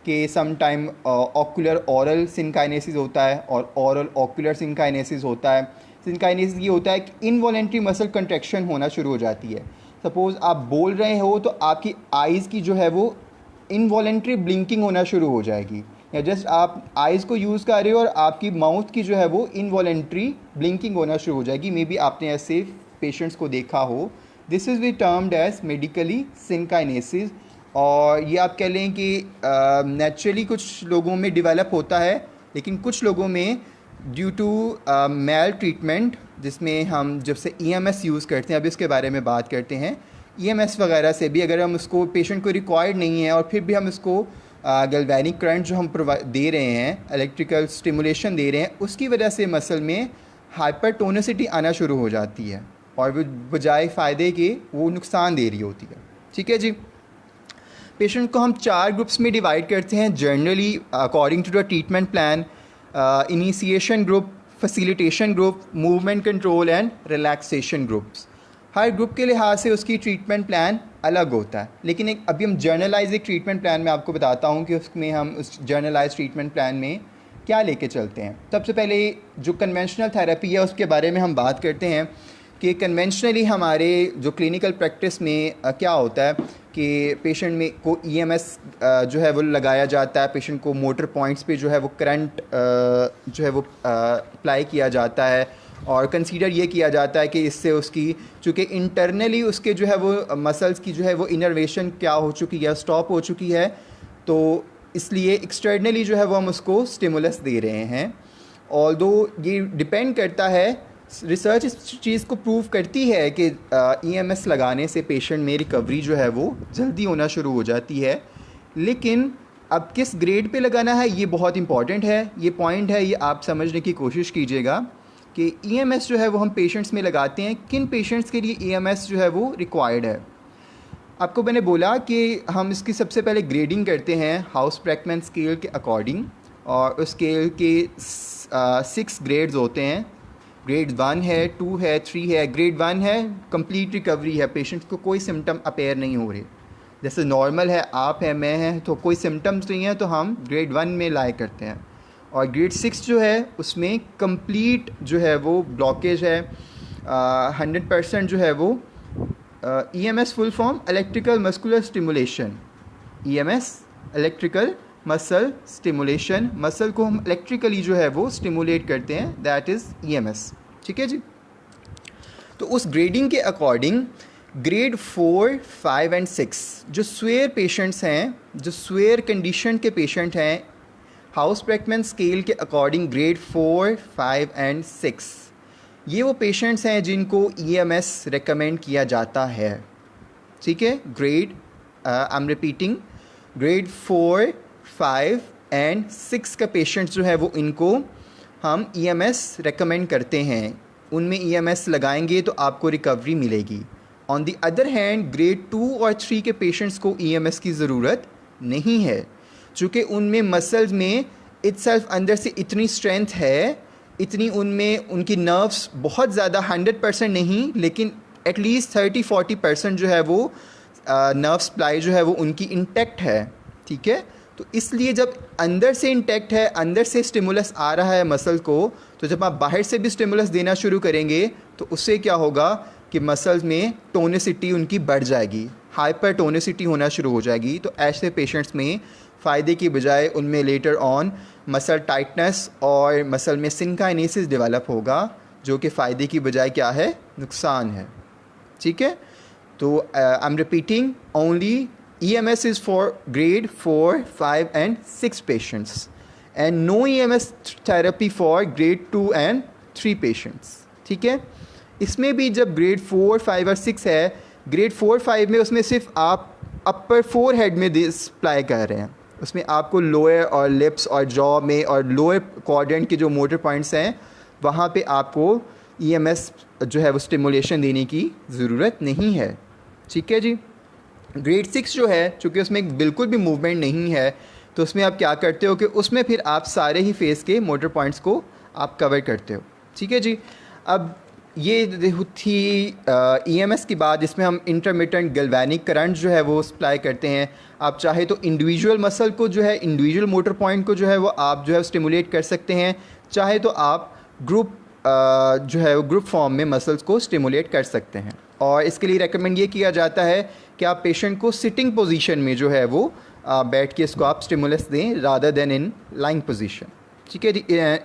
कि सम टाइम ऑक्यूलर ऑरल सिनकाइनेसिस होता है और ऑरल ऑक्यूलर सिनकाइनेसिस होता है। सिनकाइनेसिस ये होता है कि इनवॉलेंट्री मसल कंट्रैक्शन होना शुरू हो जाती है। सपोज़ आप बोल रहे हो तो आपकी आइज़ की जो है वो इनवॉलेंट्री ब्लिंकिंग होना शुरू हो जाएगी, या जस्ट आप आइज़ को यूज़ कर रहे हो और आपकी माउथ की जो है वो इनवॉलेंट्री ब्लिंकिंग होना शुरू हो जाएगी। मे बी आपने ऐसे पेशेंट्स को देखा हो। This is we termed as medically synkinesis. और ये आप कह लें कि नेचुरली कुछ लोगों में डेवलप होता है, लेकिन कुछ लोगों में ड्यू टू मेल ट्रीटमेंट, जिसमें हम जब से EMS यूज़ करते हैं, अभी इसके बारे में बात करते हैं, EMS वगैरह से भी अगर हम उसको पेशेंट को रिक्वायर्ड नहीं है और फिर भी हम इसको गैल्वेनिक करंट जो हम दे रहे हैं, इलेक्ट्रिकल स्टिमुलेशन दे रहे हैं, उसकी वजह से मसल में हाइपरटोनिसिटी आना शुरू हो जाती है और वो बजाय फ़ायदे के वो नुकसान दे रही होती है, ठीक है जी। पेशेंट को हम 4 ग्रुप्स में डिवाइड करते हैं generally according to the treatment plan. Initiation group, facilitation group, movement control and relaxation groups. हर ग्रुप के लिहाज से उसकी ट्रीटमेंट प्लान अलग होता है, लेकिन अभी हम जर्नलाइज एक ट्रीटमेंट प्लान में आपको बताता हूँ कि उसमें हम उस जर्नलाइज ट्रीटमेंट प्लान में क्या लेके चलते हैं। सबसे पहले जो कन्वेंशनल थेरेपी है उसके बारे में हम बात करते हैं कि कन्वेंशनली हमारे जो क्लिनिकल प्रैक्टिस में क्या होता है कि पेशेंट में को EMS जो है वो लगाया जाता है। पेशेंट को मोटर पॉइंट्स पे जो है वो करंट जो है वो अप्लाई किया जाता है और कंसीडर ये किया जाता है कि इससे उसकी चूँकि इंटरनली उसके जो है वो मसल्स की जो है वो इनर्वेशन क्या हो चुकी है, स्टॉप हो चुकी है, तो इसलिए एक्सटर्नली जो है वो हम उसको स्टिमुलस दे रहे हैं। ऑल्दो ये डिपेंड करता है, रिसर्च इस चीज़ को प्रूव करती है कि EMS लगाने से पेशेंट में रिकवरी जो है वो जल्दी होना शुरू हो जाती है, लेकिन अब किस ग्रेड पे लगाना है ये बहुत इंपॉर्टेंट है। ये पॉइंट है, ये आप समझने की कोशिश कीजिएगा कि EMS जो है वो हम पेशेंट्स में लगाते हैं, किन पेशेंट्स के लिए EMS जो है वो रिक्वायर्ड है। आपको मैंने बोला कि हम इसकी सबसे पहले ग्रेडिंग करते हैं हाउस ब्रैकमैन स्केल के अकॉर्डिंग, और उस स्केल के 6 ग्रेड्स होते हैं। ग्रेड 1 है, 2 है, 3 है। ग्रेड 1 है कंप्लीट रिकवरी है, पेशेंट्स को कोई सिम्टम अपेयर नहीं हो रहे, जैसे नॉर्मल है, आप है, मैं है, तो कोई सिम्टम्स नहीं है तो हम ग्रेड 1 में लाए करते हैं। और ग्रेड 6 जो है उसमें कंप्लीट जो है वो ब्लॉकेज है, 100% जो है वो EMS full form electrical muscular stimulation. EMS electrical muscle stimulation, muscle को हम इलेक्ट्रिकली जो है वो स्टिमुलेट करते हैं, दैट इज़ EMS, ठीक है जी। तो उस ग्रेडिंग के अकॉर्डिंग ग्रेड 4, 5 एंड 6 जो स्वेयर पेशेंट्स हैं, जो स्वेयर कंडीशन के पेशेंट हैं, हाउस ब्रैकमैन स्केल के अकॉर्डिंग ग्रेड 4, 5 एंड 6, ये वो पेशेंट्स हैं जिनको EMS रेकमेंड किया जाता है, ठीक है। Grade I am repeating, grade 4, 5 and 6 का पेशेंट्स जो है वो इनको हम EMS रेकमेंड करते हैं, उनमें EMS लगाएंगे तो आपको रिकवरी मिलेगी। On the other hand grade 2 और 3 के पेशेंट्स को EMS की ज़रूरत नहीं है, चूँकि उनमें मसल्स में इटसेल्फ अंदर से इतनी स्ट्रेंथ है, इतनी उनमें उनकी नर्व्स बहुत ज़्यादा 100% नहीं, लेकिन एटलीस्ट 30-40% जो है वो नर्व सप्लाई जो है वो उनकी इंटैक्ट है, ठीक है। तो इसलिए जब अंदर से इंटैक्ट है, अंदर से स्टिमुलस आ रहा है मसल को, तो जब आप बाहर से भी स्टिमुलस देना शुरू करेंगे तो उससे क्या होगा कि मसल्स में टोनिसिटी उनकी बढ़ जाएगी, हाइपर टोनिसिटी होना शुरू हो जाएगी। तो ऐसे पेशेंट्स में फ़ायदे की बजाय उनमें लेटर ऑन मसल टाइटनेस और मसल में सिनकाइनेसिस डेवलप होगा, जो कि फ़ायदे की बजाय क्या है, नुकसान है, ठीक है। तो I am repeating, only EMS is for grade 4, 5 and 6 patients and no EMS therapy for grade 2 and 3 patients. ठीक है, इसमें भी जब ग्रेड 4, 5 और 6 है, ग्रेड 4, 5 में उसमें सिर्फ आप अपर फोर हेड में अप्लाई कर रहे हैं, उसमें आपको लोअर और लिप्स और जॉ में और लोअर क्वाड्रेंट के जो मोटर पॉइंट्स हैं वहाँ पे आपको EMS जो है वो स्टिमुलेशन देने की ज़रूरत नहीं है. ठीक है जी. ग्रेड 6 जो है, चूँकि उसमें बिल्कुल भी मूवमेंट नहीं है, तो उसमें आप क्या करते हो कि उसमें फिर आप सारे ही फेस के मोटर पॉइंट्स को आप कवर करते हो. ठीक है जी. अब ये थी EMS की बात, जिसमें हम इंटरमिटेंट गैल्वेनिक करंट जो है वो सप्लाई करते हैं. आप चाहे तो इंडिविजुअल मसल को जो है, इंडिविजुअल मोटर पॉइंट को जो है वो आप जो है स्टिमुलेट कर सकते हैं, चाहे तो आप ग्रुप जो है वो ग्रुप फॉर्म में मसल्स को स्टिमुलेट कर सकते हैं. और इसके लिए रेकमेंड ये किया जाता है कि आप पेशेंट को सिटिंग पोजीशन में जो है वो बैठ के इसको आप स्टिमुलस दें rather then in lying position. ठीक है.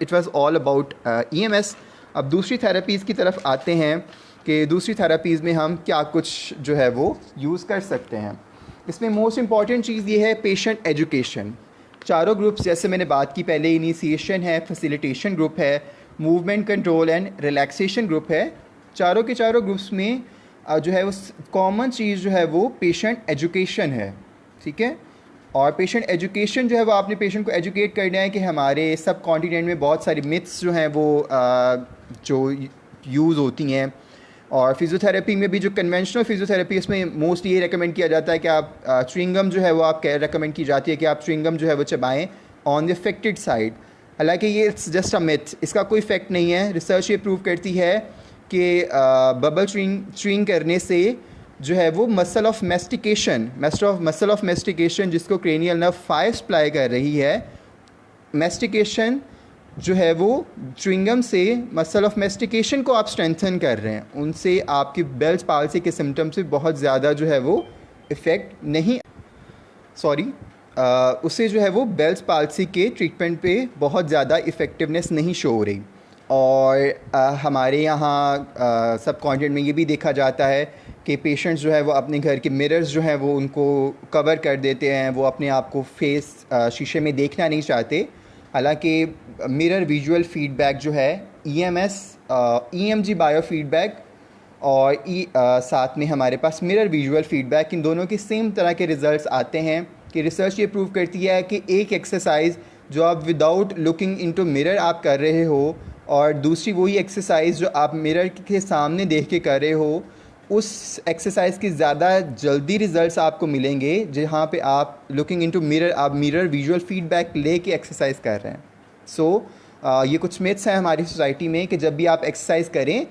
It was all about EMS. अब दूसरी थेरेपीज़ की तरफ आते हैं कि दूसरी थेरेपीज़ में हम क्या कुछ जो है वो यूज़ कर सकते हैं. इसमें मोस्ट इम्पॉर्टेंट चीज़ ये है पेशेंट एजुकेशन. चारों ग्रुप्स जैसे मैंने बात की पहले, इनिशिएशन है, फैसिलिटेशन ग्रुप है, movement control and relaxation group है. चारों के चारों ग्रुप्स में जो है वो कॉमन चीज़ जो है वो पेशेंट एजुकेशन है. ठीक है. और पेशेंट एजुकेशन जो है वो आपने पेशेंट को एजुकेट करना है कि हमारे सब कॉन्टिनेंट में बहुत सारी मिथ्स जो हैं वो जो यूज़ होती हैं. और फिज़ियोथेरेपी में भी जो कन्वेंशनल फिज़ियोथेरेपी, इसमें मोस्टली ये रेकमेंड किया जाता है कि आप च्युइंगम जो है वो आप रेकमेंड की जाती है कि आप च्युइंगम जो है वो चबाएँ ऑन द इफेक्टेड साइड. हालांकि ये इट्स जस्ट अ मिथ, इसका कोई इफेक्ट नहीं है. रिसर्च ये प्रूव करती है कि बबल च्युइंग करने से जो है वो मसल ऑफ मेस्टिकेशन जिसको क्रेनियल नर्व 5 सप्लाई कर रही है, मेस्टिकेशन जो है वो च्युइंगम से मसल ऑफ मेस्टिकेशन को आप स्ट्रेंथन कर रहे हैं, उनसे आपकी बेल्स पाल्सी के सिम्टम से बहुत ज़्यादा जो है वो इफ़ेक्ट नहीं, उससे जो है वो बेल्स पाल्सी के ट्रीटमेंट पे बहुत ज़्यादा इफ़ेक्टिवनेस नहीं शो हो रही. और हमारे यहाँ सब कॉन्टिनेंट में ये भी देखा जाता है कि पेशेंट्स जो है वो अपने घर के मिरर्स जो हैं वो उनको कवर कर देते हैं, वो अपने आप को फेस शीशे में देखना नहीं चाहते. हालांकि मिरर विजुअल फीडबैक जो है EMS, EMG बायो फीडबैक और साथ में हमारे पास मिरर विजुअल फीडबैक, इन दोनों के सेम तरह के रिज़ल्ट्स आते हैं. कि रिसर्च ये प्रूव करती है कि एक एक्सरसाइज जो आप विदाउट लुकिंग इनटू मिरर आप कर रहे हो और दूसरी वही एक्सरसाइज जो आप मिरर के सामने देख के कर रहे हो, उस एक्सरसाइज की ज़्यादा जल्दी रिजल्ट्स आपको मिलेंगे जहाँ पे आप लुकिंग इनटू मिरर, आप मिरर विजुअल फीडबैक लेके एक्सरसाइज कर रहे हैं. सो ये कुछ मिथ्स हैं हमारी सोसाइटी में कि जब भी आप एक्सरसाइज करें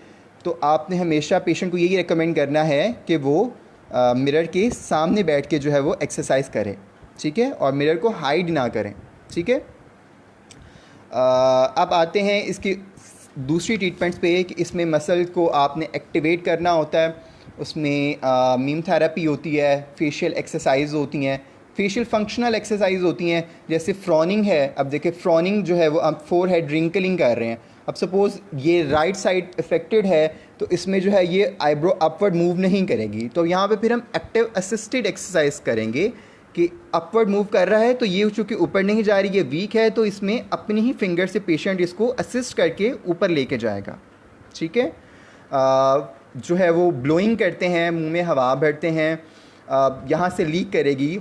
तो आपने हमेशा पेशेंट को यही रिकमेंड करना है कि वो मिरर के सामने बैठ के जो है वो एक्सरसाइज करें. ठीक है. और मिरर को हाइड ना करें. ठीक है. अब आते हैं इसकी दूसरी ट्रीटमेंट्स पे कि इसमें मसल को आपने एक्टिवेट करना होता है. उसमें मीम थेरेपी होती है, फेशियल एक्सरसाइज होती हैं, फेशियल फंक्शनल एक्सरसाइज होती हैं. जैसे फ्रॉनिंग है. अब देखिए फ्रॉनिंग जो है वो आप फोर हेड रिंकलिंग कर रहे हैं. अब सपोज़ ये राइट साइड इफेक्टेड है तो इसमें जो है ये आईब्रो अपवर्ड मूव नहीं करेगी, तो यहाँ पे फिर हम एक्टिव असिस्टेड एक्सरसाइज करेंगे कि अपवर्ड मूव कर रहा है तो ये चूँकि ऊपर नहीं जा रही, ये वीक है, तो इसमें अपनी ही फिंगर से पेशेंट इसको असिस्ट करके ऊपर लेके जाएगा. ठीक है. जो है वो ब्लोइंग करते हैं, मुंह में हवा भरते हैं, यहाँ से लीक करेगी.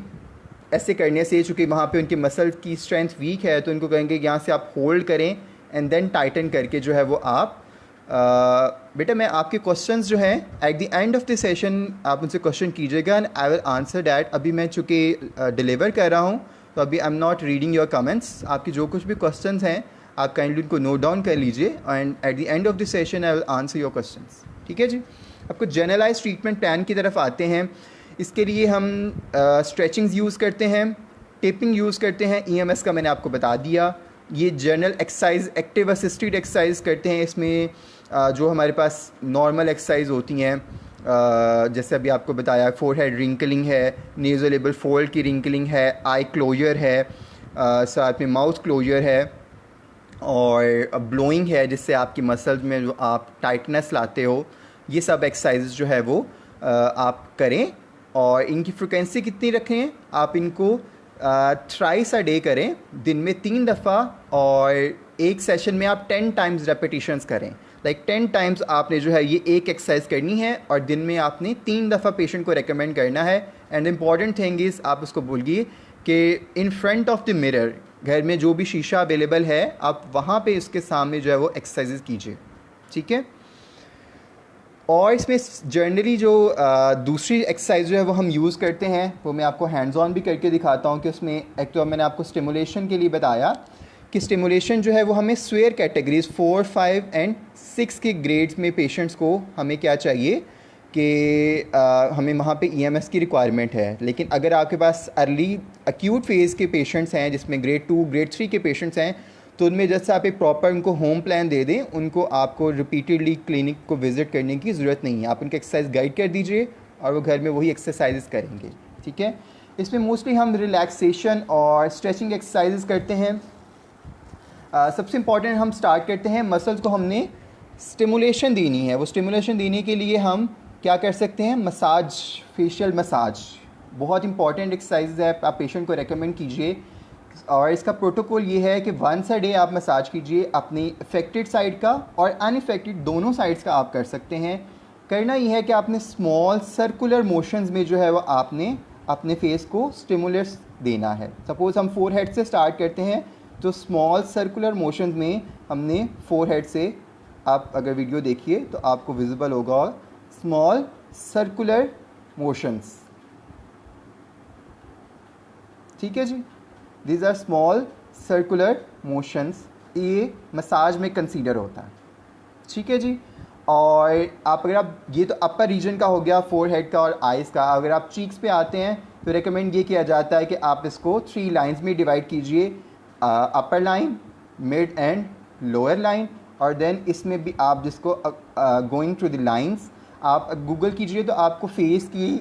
ऐसे करने से चूँकि वहाँ पे उनकी मसल की स्ट्रेंथ वीक है तो उनको कहेंगे यहाँ से आप होल्ड करें एंड देन टाइटन करके जो है वो आप बेटा मैं आपके क्वेश्चंस जो हैं eight the end of the session आप उनसे क्वेश्चन कीजिएगा and I will answer that. अभी मैं चूँकि डिलीवर कर रहा हूँ तो अभी I am not reading your comments. आपकी जो कुछ भी क्वेश्चंस हैं आप काइंडली उनको नोट डाउन कर लीजिए and eight the end of the session I will answer your questions. ठीक है जी. अब कुछ जनरलाइज ट्रीटमेंट प्लान की तरफ आते हैं. इसके लिए हम स्ट्रेचिंग्स यूज़ करते हैं, टेपिंग यूज़ करते हैं. EMS का मैंने आपको बता दिया. ये general exercise, active assisted exercise करते हैं. इसमें जो हमारे पास नॉर्मल एक्सरसाइज होती हैं, जैसे अभी आपको बताया फोर हेड रिंकलिंग है, नेज़ोलेबल फोल्ड की रिंकलिंग है, आई क्लोजर है, साथ में माउथ क्लोजर है और ब्लोइंग है जिससे आपकी मसल्स में जो आप टाइटनेस लाते हो. ये सब एक्सरसाइज जो है वो आप करें और इनकी फ्रिक्वेंसी कितनी रखें, आप इनको थ्राइस अ डे करें, दिन में 3 दफ़ा, और एक सेशन में आप 10 टाइम्स रेपिटेशंस करें। लाइक 10 टाइम्स आपने जो है ये एक एक्सरसाइज करनी है और दिन में आपने 3 दफ़ा पेशेंट को रेकमेंड करना है। एंड इम्पॉर्टेंट थिंग इज़, आप उसको बोलिए कि in front of the mirror, घर में जो भी शीशा अवेलेबल है, आप वहाँ पे उसके सामने जो है वो एक्सरसाइजेज कीजिए, ठीक है। और इसमें जनरली जो दूसरी एक्सरसाइज जो है वो हम यूज़ करते हैं, वो मैं आपको हैंड्स ऑन भी करके दिखाता हूँ कि उसमें एक तो मैंने आपको स्टिमुलेशन के लिए बताया कि स्टिमुलेशन जो है वो हमें स्वेयर कैटेगरीज 4, 5 एंड 6 के ग्रेड्स में पेशेंट्स को हमें क्या चाहिए कि हमें वहाँ पे ईएमएस की रिक्वायरमेंट है। लेकिन अगर आपके पास अर्ली एक्यूट फेज़ के पेशेंट्स हैं, जिसमें ग्रेड 2, ग्रेड 3 के पेशेंट्स हैं, तो उनमें जैसे आप एक प्रॉपर उनको होम प्लान दे दें, उनको आपको रिपीटेडली क्लिनिक को विज़िट करने की ज़रूरत नहीं है। आप उनके एक्सरसाइज गाइड कर दीजिए और वो घर में वही एक्सरसाइजेस करेंगे, ठीक है। इसमें मोस्टली हम रिलैक्सेशन और स्ट्रेचिंग एक्सरसाइजेस करते हैं। सबसे इम्पॉर्टेंट, हम स्टार्ट करते हैं, मसल्स को हमने स्टिमुलेशन देनी है। वो स्टिमुलेशन देने के लिए हम क्या कर सकते हैं, मसाज, फेशियल मसाज बहुत इंपॉर्टेंट एक्सरसाइज है, आप पेशेंट को रेकमेंड कीजिए। और इसका प्रोटोकॉल ये है कि 1 a डे आप मसाज कीजिए, अपनी अफेक्टेड साइड का और अनइफेक्टेड दोनों साइड्स का आप कर सकते हैं। करना ये है कि आपने स्मॉल सर्कुलर मोशंस में जो है वो आपने अपने फेस को स्टिमुलेट्स देना है। सपोज़ हम फोरहेड से स्टार्ट करते हैं, तो स्मॉल सर्कुलर मोशंस में हमने फोरहेड से, आप अगर वीडियो देखिए तो आपको विजिबल होगा स्मॉल सर्कुलर मोशंस, ठीक है जी। These are small circular motions, ये मसाज में कंसीडर होता है, ठीक है जी। और आप अगर आप, ये तो अपर रीजन का हो गया फोरहेड का और आइज़ का। अगर आप चीक्स पे आते हैं तो रेकमेंड ये किया जाता है कि आप इसको 3 लाइंस में डिवाइड कीजिए, अपर line, mid and lower line. और देन इसमें भी आप जिसको गोइंग थ्रू द लाइंस, आप गूगल कीजिए तो आपको फेस की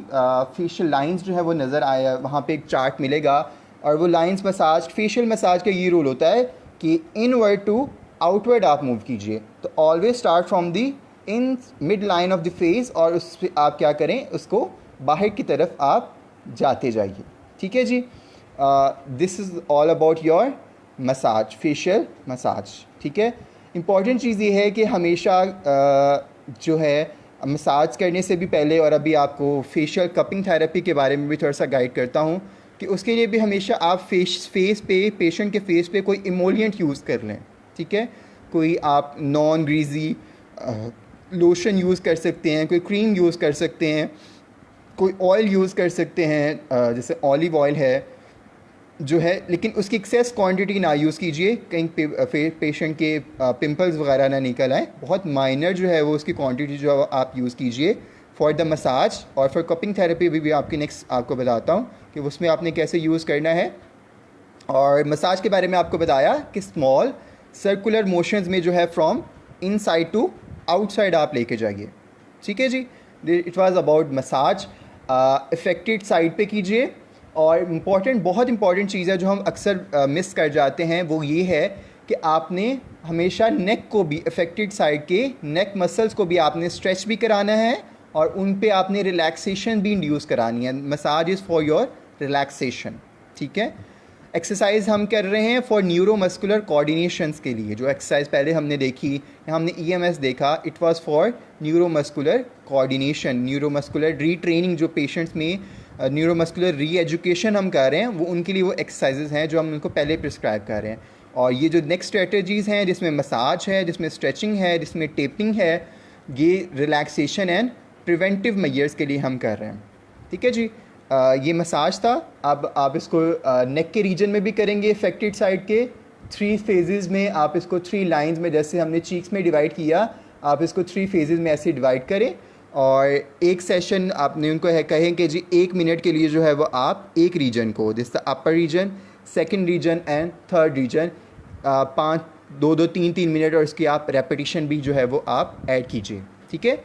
फेशियल लाइंस जो है वो नज़र आया, वहाँ पे एक चार्ट मिलेगा। और वो लाइंस मसाज, फेशियल मसाज का ये रूल होता है कि इनवर्ड टू आउटवर्ड आप मूव कीजिए। तो always start from the in mid line of the face, और उस पर आप क्या करें, उसको बाहर की तरफ आप जाते जाइए, ठीक है जी। This is all about your massage, facial massage, ठीक है। इम्पॉर्टेंट चीज़ ये है कि हमेशा जो है मसाज करने से भी पहले, और अभी आपको फेशियल कपिंग थेरेपी के बारे में भी थोड़ा सा गाइड करता हूँ, कि उसके लिए भी हमेशा आप फेस पे, पेशेंट के फेस पे कोई इमोलिएंट यूज़ कर लें, ठीक है। कोई आप नॉन ग्रीजी लोशन यूज़ कर सकते हैं, कोई क्रीम यूज़ कर सकते हैं, कोई ऑयल यूज़ कर सकते हैं, जैसे ऑलिव ऑयल है जो है, लेकिन उसकी एक्सेस क्वांटिटी ना यूज़ कीजिए, कहीं पेशेंट के पिंपल्स वगैरह ना निकल आए। बहुत माइनर जो है वो उसकी क्वांटिटी जो है आप यूज़ कीजिए फॉर द मसाज। और फॉर कपिंग थेरेपी भी आपकी नेक्स्ट आपको बताता हूँ कि उसमें आपने कैसे यूज़ करना है। और मसाज के बारे में आपको बताया कि स्मॉल सर्कुलर मोशंस में जो है फ्रॉम इनसाइड टू आउटसाइड आप लेके जाइए, ठीक है जी। It was about massage. Affected side पे कीजिए। और इम्पॉर्टेंट, बहुत इंपॉर्टेंट चीज़ है जो हम अक्सर मिस कर जाते हैं, वो ये है कि आपने हमेशा नेक को भी, अफेक्टेड साइड के नेक मसल्स को भी आपने स्ट्रेच भी कराना है और उन पे आपने रिलैक्सेशन भी इंड्यूस करानी है। Massage is for your relaxation, ठीक है। एक्सरसाइज हम कर रहे हैं फॉर न्यूरोमस्कुलर कोऑर्डिनेशंस के लिए। जो एक्सरसाइज पहले हमने देखी, हमने ईएमएस देखा, it was for neuromuscular coordination, neuromuscular retraining. जो पेशेंट्स में न्यूरोमस्कुलर री एजुकेशन हम कर रहे हैं, वो उनके लिए वो एक्सरसाइजेज हैं जो हम उनको पहले प्रिस्क्राइब कर रहे हैं। और ये जो नेक्स्ट स्ट्रेटजीज़ हैं, जिसमें मसाज है, जिसमें स्ट्रेचिंग है, जिसमें टेपिंग है, ये रिलैक्सेशन एंड प्रिवेंटिव मेजर्स के लिए हम कर रहे हैं, ठीक है जी। ये मसाज था। अब आप इसको नेक के रीजन में भी करेंगे, अफेक्टेड साइड के 3 फेजेस में। आप इसको 3 लाइंस में, जैसे हमने चीक्स में डिवाइड किया, आप इसको 3 फेजेस में ऐसे डिवाइड करें। और एक सेशन आपने उनको कहें कि जी 1 मिनट के लिए जो है वो आप एक रीजन को, this the upper region, second region and third region, 2-3 minute, और इसकी आप रेपिटेशन भी जो है वो आप ऐड कीजिए, ठीक है।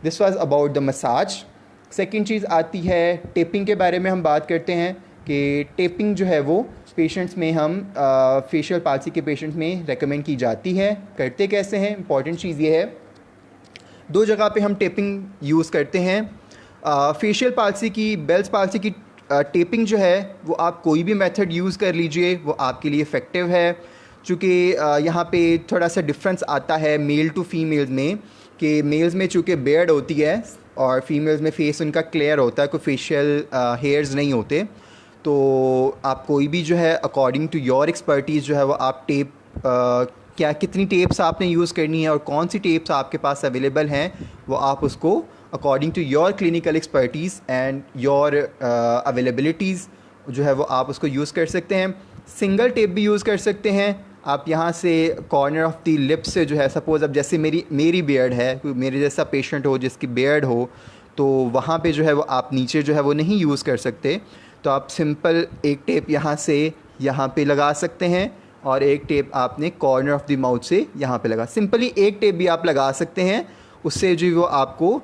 This was about the massage. Second चीज़ आती है टेपिंग के बारे में। हम बात करते हैं कि टेपिंग जो है वो पेशेंट्स में, हम फेशियल पाल्सी के पेशेंट्स में रेकमेंड की जाती है। करते कैसे हैं, इंपॉर्टेंट चीज़ ये है, 2 जगह पे हम टेपिंग यूज़ करते हैं। फेशियल पाल्सी की, बेल्स पाल्सी की टेपिंग जो है वो आप कोई भी मेथड यूज़ कर लीजिए, वो आपके लिए इफ़ेक्टिव है। चूँकि यहाँ पे थोड़ा सा डिफरेंस आता है मेल टू फीमेल्स में, कि मेल्स में चूँकि बियर्ड होती है और फीमेल्स में फेस उनका क्लियर होता है, कोई फेशियल हेयर्स नहीं होते। तो आप कोई भी जो है अकॉर्डिंग टू योर एक्सपर्टीज़ जो है वो आप टेप क्या कितनी टेप्स आपने यूज़ करनी है और कौन सी टेप्स आपके पास अवेलेबल हैं, वो आप उसको according to your clinical expertise and your availabilities जो है वो आप उसको यूज़ कर सकते हैं। सिंगल टेप भी यूज़ कर सकते हैं आप। यहाँ से कॉर्नर ऑफ द लिप से जो है, सपोज़ अब जैसे मेरी बियर्ड है, मेरे जैसा पेशेंट हो जिसकी बियर्ड हो, तो वहाँ पे जो है वो आप नीचे जो है वो नहीं यूज़ कर सकते। तो आप सिंपल एक टेप यहाँ से यहाँ पे लगा सकते हैं और एक टेप आपने कॉर्नर ऑफ द माउथ से यहाँ पे लगा, सिंपली एक टेप भी आप लगा सकते हैं। उससे जो वो आपको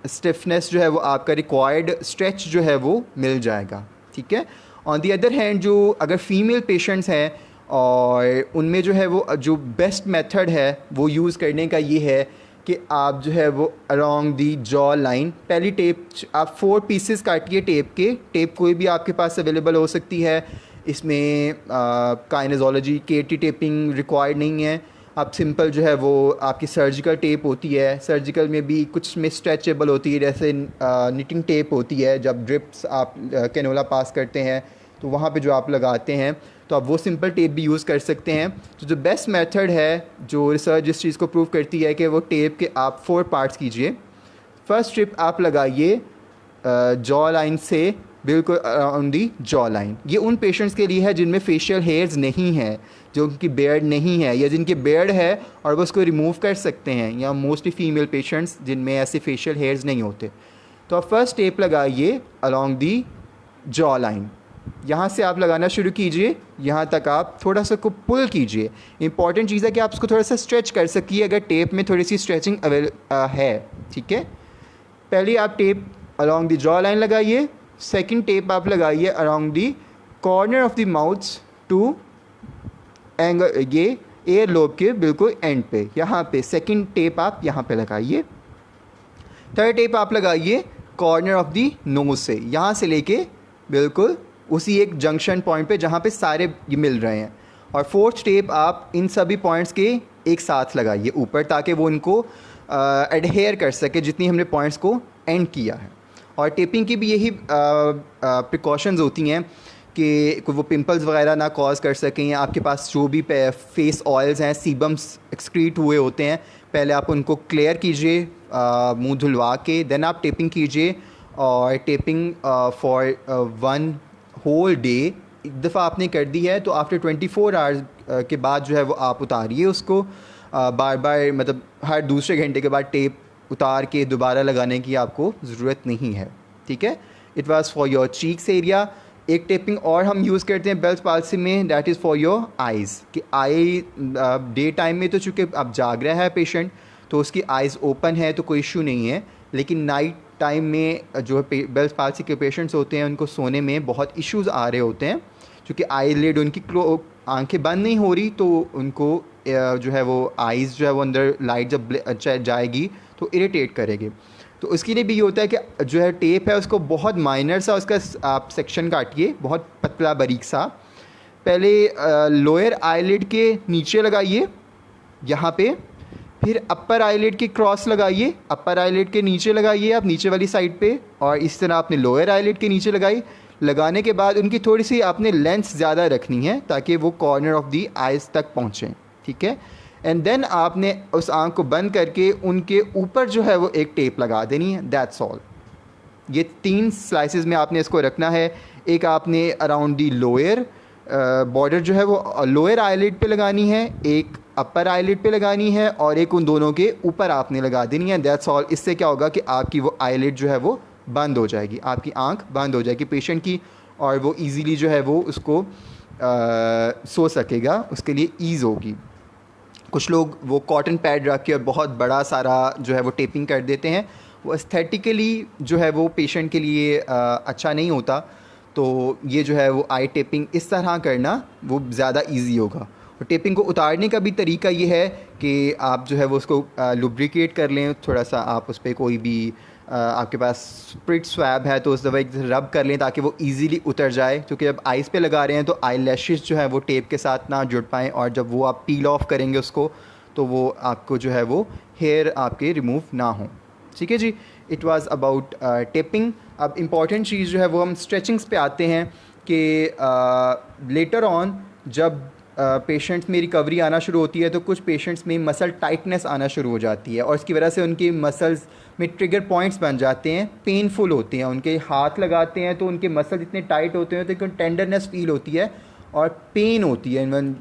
स्टिफनेस जो है वो आपका रिक्वायर्ड स्ट्रेच जो है वो मिल जाएगा, ठीक है। ऑन दी अदर हैंड जो अगर फीमेल पेशेंट्स हैं और उनमें जो है वो जो बेस्ट मेथड है वो यूज़ करने का ये है कि आप जो है वो अलोंग दी जॉ लाइन पहली टेप आप 4 पीसेस काटिए टेप के। टेप कोई भी आपके पास अवेलेबल हो सकती है, इसमें काइनेजोलॉजी केटी टेपिंग रिक्वायर्ड नहीं है। आप सिंपल जो है वो आपकी सर्जिकल टेप होती है, सर्जिकल में भी कुछ में स्ट्रेचेबल होती है, जैसे निटिंग टेप होती है, जब ड्रिप्स आप कैनोला पास करते हैं तो वहाँ पे जो आप लगाते हैं, तो आप वो सिंपल टेप भी यूज़ कर सकते हैं। तो जो बेस्ट मेथड है, जो रिसर्च इस चीज़ को प्रूव करती है कि वो टेप के आप 4 पार्ट्स कीजिए। फर्स्ट स्ट्रिप आप लगाइए जॉ लाइन से बिल्कुल ऑन दी जॉ लाइन। ये उन पेशेंट्स के लिए है जिनमें फेशियल हेयर्स नहीं है, जो उनकी बियर्ड नहीं है, या जिनकी बियर्ड है और वो उसको रिमूव कर सकते हैं, या मोस्टली फ़ीमेल पेशेंट्स जिनमें ऐसे फेशियल हेयर्स नहीं होते। तो आप फर्स्ट टेप लगाइए अलॉन्ग दी जॉ लाइन, यहाँ से आप लगाना शुरू कीजिए, यहाँ तक आप थोड़ा सा को पुल कीजिए। इंपॉर्टेंट चीज़ है कि आप उसको थोड़ा सा स्ट्रेच कर सकिए अगर टेप में थोड़ी सी स्ट्रेचिंग है, ठीक है। पहले आप tape along the jaw line लगाइए, सेकंड टेप आप लगाइए along the corner of the mouth to angle, ये एयर लोब के बिल्कुल एंड पे, यहाँ पे सेकंड टेप आप यहाँ पे लगाइए। थर्ड टेप आप लगाइए कॉर्नर ऑफ द नोज़ से, यहाँ से लेके बिल्कुल उसी एक जंक्शन पॉइंट पे जहाँ पे सारे ये मिल रहे हैं। और फोर्थ टेप आप इन सभी पॉइंट्स के एक साथ लगाइए ऊपर, ताकि वो इनको एडहेयर कर सके जितनी हमने पॉइंट्स को एंड किया है। और टेपिंग की भी यही प्रिकॉशंस होती हैं कि वो पिंपल्स वगैरह ना कॉज कर सकें। आपके पास जो भी फेस ऑयल्स हैं, सीबम्स एक्सक्रीट हुए होते हैं, पहले आप उनको क्लियर कीजिए मुंह धुलवा के, देन आप टेपिंग कीजिए। और टेपिंग फॉर 1 होल डे एक दफ़ा आपने कर दी है तो आफ्टर 24 आवर्स के बाद जो है वो आप उतारिए उसको। बार बार मतलब हर दूसरे घंटे के बाद टेप उतार के दोबारा लगाने की आपको ज़रूरत नहीं है, ठीक है। It was for your cheeks area. एक टेपिंग और हम यूज़ करते हैं बेल्स पाल्सी में, that is for your eyes. कि आई डे टाइम में तो चूँकि अब जाग रहा है पेशेंट तो उसकी आइज़ ओपन है तो कोई इशू नहीं है, लेकिन नाइट टाइम में जो है बेल्स पाल्सी के पेशेंट्स होते हैं उनको सोने में बहुत इश्यूज़ आ रहे होते हैं, क्योंकि आई लिड उनकी आंखें बंद नहीं हो रही, तो उनको जो है वो आइज़ जो है वो अंदर लाइट जब जाएगी तो इरिटेट करेगी। तो उसके लिए भी ये होता है कि जो है टेप है उसको बहुत माइनर सा उसका आप सेक्शन काटिए, बहुत पतला बारीक सा। पहले लोअर आईलिड के नीचे लगाइए यहाँ पे, फिर अपर आईलिड के क्रॉस लगाइए, अपर आईलिड के नीचे लगाइए आप नीचे वाली साइड पे, और इस तरह आपने लोअर आईलिड के नीचे लगाई। लगाने के बाद उनकी थोड़ी सी आपने लेंथ ज़्यादा रखनी है ताकि वो कॉर्नर ऑफ दी आइज़ तक पहुँचें, ठीक है। एंड देन आपने उस आँख को बंद करके उनके ऊपर जो है वो एक टेप लगा देनी है, दैट्स ऑल। ये 3 स्लाइसेस में आपने इसको रखना है। एक आपने अराउंड दी लोअर बॉर्डर जो है वो लोअर आईलिड पे लगानी है, एक अपर आईलिड पे लगानी है, और एक उन दोनों के ऊपर आपने लगा देनी है, दैट्स ऑल। इससे क्या होगा कि आपकी वो आईलिड जो है वो बंद हो जाएगी, आपकी आंख बंद हो जाएगी पेशेंट की, और वो इजीली जो है वो उसको सो सकेगा, उसके लिए ईज़ होगी। कुछ लोग वो कॉटन पैड रख के और बहुत बड़ा सारा जो है वो टेपिंग कर देते हैं, वो एस्थेटिकली जो है वो पेशेंट के लिए अच्छा नहीं होता। तो ये जो है वो आई टेपिंग इस तरह करना वो ज़्यादा इजी होगा। और टेपिंग को उतारने का भी तरीका ये है कि आप जो है वो उसको लुब्रिकेट कर लें, थोड़ा सा आप उस पर कोई भी आपके पास स्प्रिट स्वैब है तो उस दवा रब कर लें ताकि वो इजीली उतर जाए, क्योंकि जब आइज़ पे लगा रहे हैं तो आई लैशेज़ जो है वो टेप के साथ ना जुड़ पाएँ, और जब वो आप पील ऑफ करेंगे उसको तो वो आपको जो है वो हेयर आपके रिमूव ना हो। ठीक है जी, इट वाज़ अबाउट टेपिंग। अब इम्पॉर्टेंट चीज़ जो है वो हम स्ट्रेचिंग्स पे आते हैं कि लेटर ऑन जब पेशेंट्स में रिकवरी आना शुरू होती है तो कुछ पेशेंट्स में मसल टाइटनेस आना शुरू हो जाती है, और इसकी वजह से उनकी मसल्स में ट्रिगर पॉइंट्स बन जाते हैं, पेनफुल होते हैं। उनके हाथ लगाते हैं तो उनके मसल इतने टाइट होते हैं तो उनको टेंडरनेस फील होती है और पेन होती है। इवन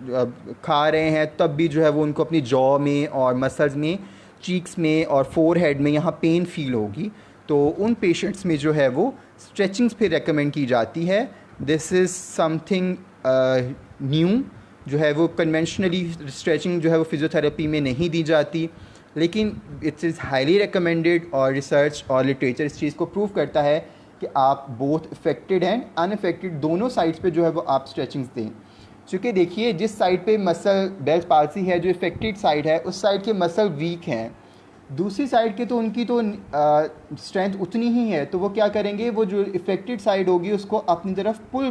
खा रहे हैं तब भी जो है वो उनको अपनी जॉ में और मसल्स में, चीक्स में और फोरहेड में यहाँ पेन फील होगी। तो उन पेशेंट्स में जो है वो स्ट्रेचिंग्स पे रेकमेंड की जाती है। दिस इज़ समथिंग न्यू, जो है वो कन्वेंशनली स्ट्रेचिंग जो है वो फिज़ियोथेरेपी में नहीं दी जाती, लेकिन इट्स इज़ हाईली रिकमेंडेड, और रिसर्च और लिटरेचर इस चीज़ को प्रूव करता है कि आप बोथ इफेक्टेड एंड अनइफेक्टेड दोनों साइड्स पे जो है वो आप स्ट्रेचिंग्स दें। चूँकि देखिए जिस साइड पे मसल बेल्स पाल्सी है, जो इफेक्टेड साइड है, उस साइड के मसल वीक हैं, दूसरी साइड के तो उनकी तो स्ट्रेंथ उतनी ही है, तो वो क्या करेंगे, वो जो इफेक्टेड साइड होगी उसको अपनी तरफ पुल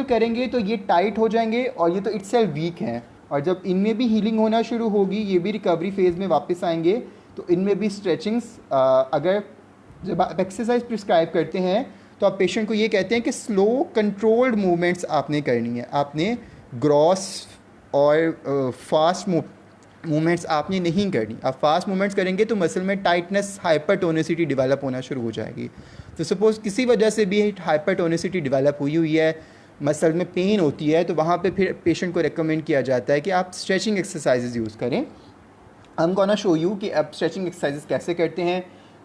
करेंगे तो ये टाइट हो जाएंगे, और ये तो इटसेल्फ वीक हैं, और जब इनमें भी हीलिंग होना शुरू होगी, ये भी रिकवरी फेज़ में वापस आएंगे, तो इनमें भी स्ट्रेचिंग्स अगर जब आप एक्सरसाइज प्रिस्क्राइब करते हैं तो आप पेशेंट को ये कहते हैं कि स्लो कंट्रोल्ड मूवमेंट्स आपने करनी है, आपने ग्रॉस और फास्ट मूवमेंट्स आपने नहीं करनी। आप फास्ट मूवमेंट्स करेंगे तो मसल में टाइटनेस, हाइपरटोनिसिटी डेवलप होना शुरू हो जाएगी। तो सपोज़ किसी वजह से भी हाइपरटोनिसिटी डेवलप हुई है, मसल में पेन होती है, तो वहाँ पे फिर पेशेंट को रेकमेंड किया जाता है कि आप स्ट्रेचिंग एक्सरसाइजेज यूज़ करें। हम गोना शो यू कि आप स्ट्रेचिंग एक्सरसाइजेज कैसे करते हैं।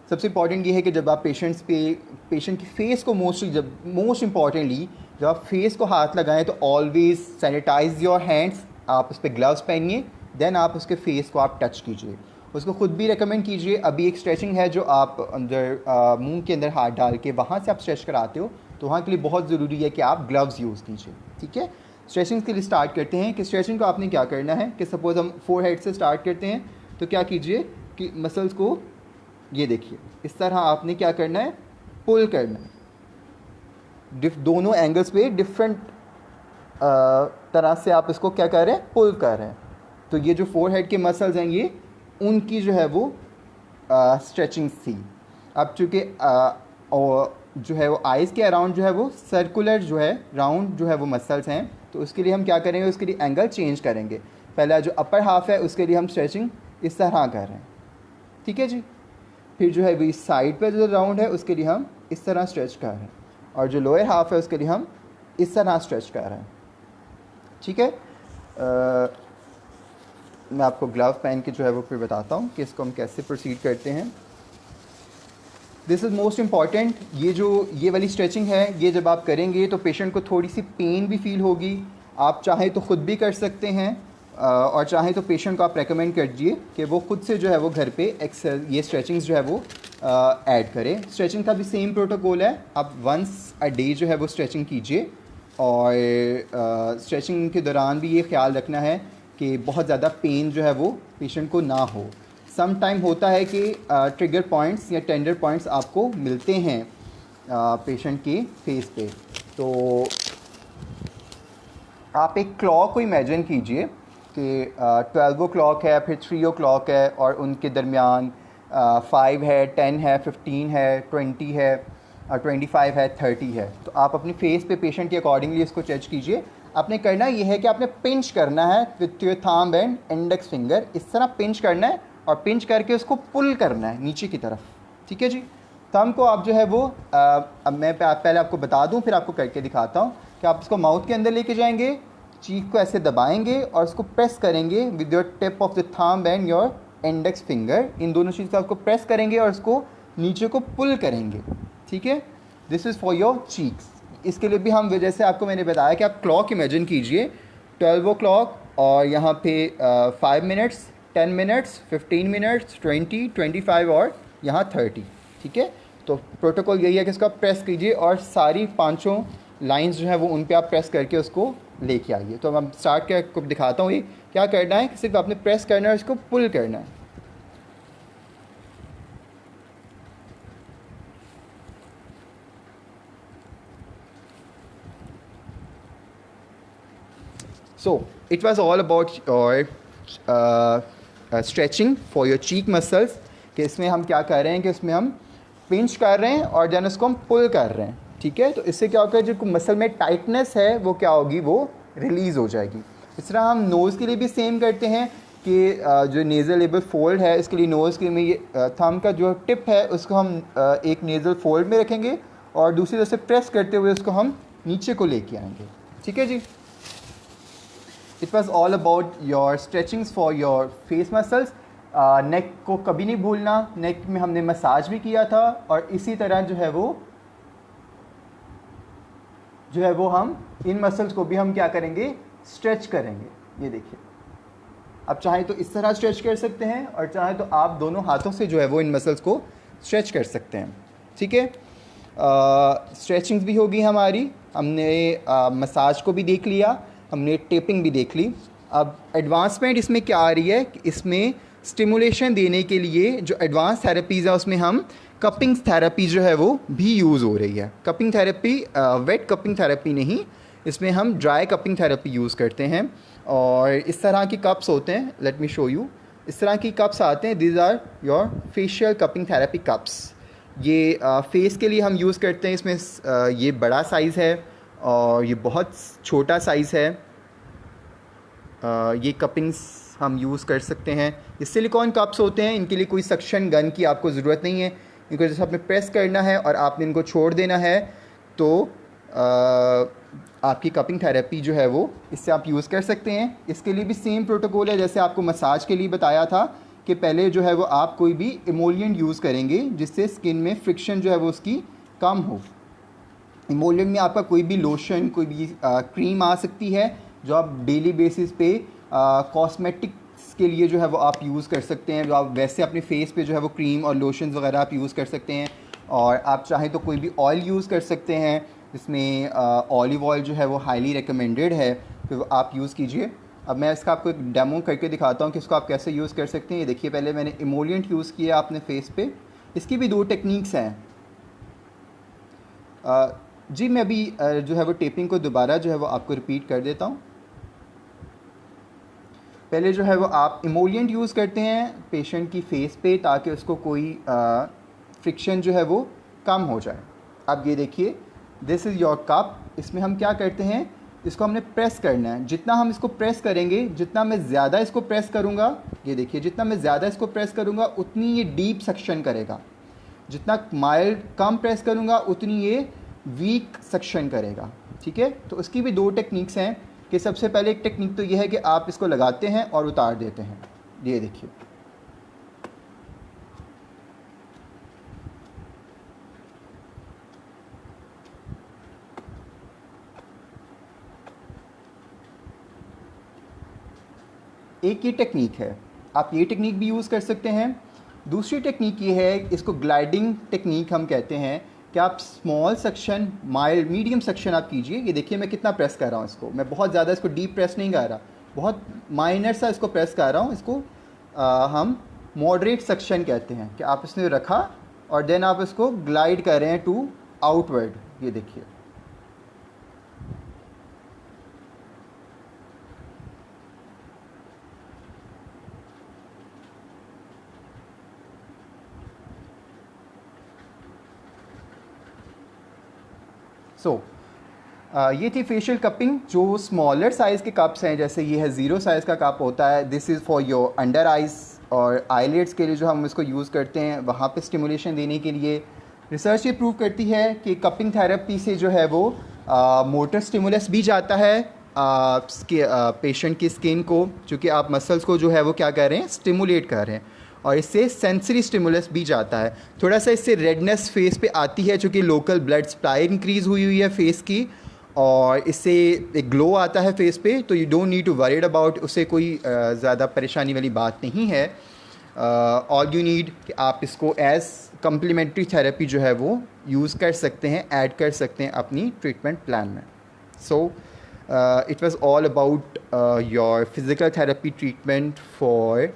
सबसे इंपॉर्टेंट ये है कि जब आप पेशेंट की फेस को मोस्ट इम्पॉर्टेंटली जब आप फेस को हाथ लगाएं तो ऑलवेज़ सैनिटाइज योर हैंड्स, आप उस पर ग्लव्स पहनिए, देन आप उसके फेस को आप टच कीजिए, उसको ख़ुद भी रेकमेंड कीजिए। अभी एक स्ट्रेचिंग है जो आप अंदर मुंह के अंदर हाथ डाल के वहाँ से आप स्ट्रेच कराते हो, तो वहाँ के लिए बहुत ज़रूरी है कि आप ग्लव्स यूज़ कीजिए। ठीक है, स्ट्रेचिंग के लिए स्टार्ट करते हैं कि स्ट्रेचिंग को आपने क्या करना है कि सपोज़ हम फोरहेड से स्टार्ट करते हैं, तो क्या कीजिए कि मसल्स को ये देखिए इस तरह आपने क्या करना है, पुल करना है। दोनों एंगल्स पे डिफरेंट तरह से आप इसको क्या कर रहे हैं, पुल कर रहे हैं। तो ये जो फोरहेड के मसल्स हैं ये उनकी जो है वो स्ट्रेचिंग थी। अब चूँकि जो है वो आइज़ के अराउंड जो है वो सर्कुलर जो है राउंड जो है वो मसल्स हैं, तो उसके लिए हम क्या करेंगे, उसके लिए एंगल चेंज करेंगे। पहला जो अपर हाफ है उसके लिए हम स्ट्रेचिंग इस तरह कर रहे हैं, ठीक है जी। फिर जो है वो इस साइड पर जो राउंड है उसके लिए हम इस तरह स्ट्रेच कर रहे हैं, और जो लोअर हाफ है उसके लिए हम इस तरह स्ट्रेच कर रहे हैं, ठीक है। मैं आपको ग्लव पहन के जो है वो फिर बताता हूँ कि इसको हम कैसे प्रोसीड करते हैं। This is most important. ये वाली स्ट्रेचिंग है, ये जब आप करेंगे तो पेशेंट को थोड़ी सी पेन भी फील होगी। आप चाहें तो ख़ुद भी कर सकते हैं, और चाहें तो पेशेंट को आप रेकमेंड कीजिए कि वो खुद से जो है वो घर पे ये स्ट्रेचिंग्स जो है वो ऐड करें। स्ट्रेचिंग का भी सेम प्रोटोकॉल है, आप वंस अ डे जो है वो स्ट्रेचिंग कीजिए, और स्ट्रेचिंग के दौरान भी ये ख्याल रखना है कि बहुत ज़्यादा पेन जो है वो पेशेंट को ना हो। सम टाइम होता है कि ट्रिगर पॉइंट्स या टेंडर पॉइंट्स आपको मिलते हैं पेशेंट के फेस पे, तो आप एक क्लॉक को इमेजिन कीजिए कि 12 ओ क्लॉक है, फिर 3 ओ क्लॉक है, और उनके दरमियान 5 है, 10 है, 15 है, 20 है, 25 है, 30 है। तो आप अपनी फेस पे पेशेंट के अकॉर्डिंगली इसको जज कीजिए। आपने करना ये है कि आपने पिंच करना है with your thumb and index finger, इस तरह पिंच करना है और पिंच करके उसको पुल करना है नीचे की तरफ, ठीक है जी। थंब को आप जो है वो अब मैं पहले आपको बता दूं फिर आपको करके दिखाता हूं कि आप इसको माउथ के अंदर लेके जाएंगे, चीक को ऐसे दबाएंगे और उसको प्रेस करेंगे with your tip of the thumb and your index finger. इन दोनों चीज़ का आपको प्रेस करेंगे और उसको नीचे को पुल करेंगे, ठीक है। This is for your cheeks. इसके लिए भी हम जैसे आपको मैंने बताया कि आप क्लॉक इमेजिन कीजिए 12 ओ क्लॉक, और यहाँ पे 5 मिनट्स, 10 मिनट्स, 15 मिनट्स, 20, 25 और यहाँ 30, ठीक है। तो प्रोटोकॉल यही है कि इसको आप प्रेस कीजिए और सारी पांचों लाइंस जो है वो उन पे आप प्रेस करके उसको लेके आइए। तो अब स्टार्ट कर आपको दिखाता हूँ ये क्या करना है कि सिर्फ आपने प्रेस करना है, इसको पुल करना है। So it was all about your stretching for your cheek muscles, कि इसमें हम क्या कर रहे हैं कि इसमें हम पिंच कर रहे हैं और देन उसको हम पुल कर रहे हैं, ठीक है। तो इससे क्या होगा, जो मसल में टाइटनेस है वो क्या होगी, वो रिलीज़ हो जाएगी। इस तरह हम नोज़ के लिए भी सेम करते हैं कि जो नेज़ल लेबल फोल्ड है, इसके लिए नोज़ के में ये थंब का जो टिप है उसको हम एक नेज़ल फोल्ड में रखेंगे और दूसरी तरफ से प्रेस करते हुए उसको हम नीचे को लेके आएंगे, ठीक है जी। It was all about your stretchings for your face muscles. Neck को कभी नहीं भूलना, नेक में हमने मसाज भी किया था और इसी तरह जो है वो हम इन मसल्स को भी हम क्या करेंगे, स्ट्रेच करेंगे। ये देखिए, आप चाहें तो इस तरह स्ट्रेच कर सकते हैं और चाहें तो आप दोनों हाथों से जो है वो इन मसल्स को स्ट्रेच कर सकते हैं, ठीक है। स्ट्रेचिंग्स भी होगी हमारी, हमने मसाज को भी देख लिया, हमने टेपिंग भी देख ली। अब एडवांसमेंट इसमें क्या आ रही है कि इसमें स्टिमुलेशन देने के लिए जो एडवांस थेरेपीज़ है उसमें हम कपिंग थेरेपी जो है वो भी यूज़ हो रही है। Cupping therapy wet cupping therapy नहीं, इसमें हम ड्राई कपिंग थेरेपी यूज़ करते हैं। और इस तरह की कप्स होते हैं, लेट मी शो यू, इस तरह की कप्स आते हैं, these are your facial cupping therapy cups. ये फेस के लिए हम यूज़ करते हैं। इसमें ये बड़ा साइज़ है और ये बहुत छोटा साइज़ है। ये कपिंग्स हम यूज़ कर सकते हैं। ये सिलिकॉन कप्स होते हैं, इनके लिए कोई सक्शन गन की आपको ज़रूरत नहीं है। इनको जैसे आपने प्रेस करना है और आपने इनको छोड़ देना है तो आपकी कपिंग थेरेपी जो है वो इससे आप यूज़ कर सकते हैं। इसके लिए भी सेम प्रोटोकॉल है जैसे आपको मसाज के लिए बताया था कि पहले जो है वो आप कोई भी इमोलिएंट यूज़ करेंगे जिससे स्किन में फ्रिक्शन जो है वो उसकी कम हो। इमोलिएंट में आपका कोई भी लोशन, कोई भी क्रीम आ सकती है जो आप डेली बेसिस पे कॉस्मेटिक्स के लिए जो है वो आप यूज़ कर सकते हैं, जो आप वैसे अपने फेस पे जो है वो क्रीम और लोशन वगैरह आप यूज़ कर सकते हैं। और आप चाहें तो कोई भी ऑयल यूज़ कर सकते हैं, जिसमें ऑलिव ऑयल जो है वो हाईली रिकमेंडेड है, तो आप यूज़ कीजिए। अब मैं इसका आपको एक डेमो करके दिखाता हूँ कि इसको आप कैसे यूज़ कर सकते हैं। ये देखिए, पहले मैंने इमोलिएंट यूज़ किया अपने फेस पे। इसकी भी दो टेक्निक्स हैं। जी मैं अभी जो है वो टेपिंग को दोबारा जो है वो आपको रिपीट कर देता हूँ। पहले जो है वो आप इमोलिएंट यूज़ करते हैं पेशेंट की फेस पे ताकि उसको कोई फ्रिक्शन जो है वो कम हो जाए। अब ये देखिए, दिस इज़ योर कप। इसमें हम क्या करते हैं, इसको हमने प्रेस करना है। जितना हम इसको प्रेस करेंगे, जितना मैं ज़्यादा इसको प्रेस करूँगा, ये देखिए, जितना मैं ज़्यादा इसको प्रेस करूँगा उतनी ये डीप सक्शन करेगा। जितना माइल्ड कम प्रेस करूँगा उतनी ये वीक सक्शन करेगा, ठीक है। तो उसकी भी दो टेक्निक्स हैं कि सबसे पहले एक टेक्निक तो ये है कि आप इसको लगाते हैं और उतार देते हैं। ये देखिए, एक ये टेक्निक है, आप ये टेक्निक भी यूज़ कर सकते हैं। दूसरी टेक्निक ये है, इसको ग्लाइडिंग टेक्निक हम कहते हैं, कि आप small section, mild, medium section आप कीजिए। ये देखिए मैं कितना प्रेस कर रहा हूँ इसको, मैं बहुत ज़्यादा इसको डीप प्रेस नहीं कर रहा, बहुत माइनर सा इसको प्रेस कर रहा हूँ। इसको हम मॉडरेट सेक्शन कहते हैं, कि आप इसने रखा और देन आप इसको ग्लाइड कर रहे हैं टू आउटवर्ड। ये देखिए, ये थी फेशियल कपिंग। जो स्मॉलर साइज़ के कप्स हैं, जैसे ये है 0 साइज़ का कप होता है, this is for your under eyes और आईलिड्स के लिए जो हम इसको यूज़ करते हैं, वहाँ पे स्टिमुलेशन देने के लिए। रिसर्च ये प्रूव करती है कि कपिंग थेरेपी से जो है वो मोटर स्टिमुलस भी जाता है पेशेंट की स्किन को, चूँकि आप मसल्स को जो है वो क्या कर रहे हैं, स्टिमुलेट कर रहे हैं। और इससे सेंसरी स्टिमुलस भी जाता है। थोड़ा सा इससे रेडनेस फेस पे आती है, चूँकि लोकल ब्लड सप्लाई इंक्रीज़ हुई है फेस की, और इससे एक ग्लो आता है फेस पे। तो you don't need to worried about, उससे कोई ज़्यादा परेशानी वाली बात नहीं है। ऑल यू नीड कि आप इसको एज़ कम्प्लीमेंट्री थेरेपी जो है वो यूज़ कर सकते हैं, ऐड कर सकते हैं अपनी ट्रीटमेंट प्लान में। So it was all about your physical therapy treatment for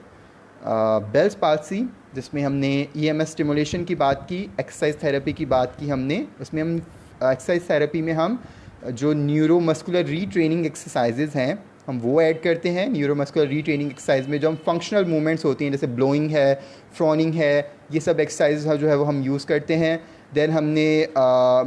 Bell's palsy, जिसमें हमने EMS स्टिमुलेशन की बात की, एक्सरसाइज थेरेपी की बात की हमने। उसमें हम एक्सरसाइज थेरेपी में हम जो न्यूरोमस्कुलर रीट्रेनिंग एक्सरसाइजेज़ हैं हम वो ऐड करते हैं न्यूरोमस्कुलर रीट्रेनिंग एक्सरसाइज में, जो हम फंक्शनल मूवमेंट्स होती हैं जैसे ब्लोइंग है, फ्रॉनिंग है, ये सब एक्सरसाइज जो है वो हम यूज़ करते हैं। देन हमने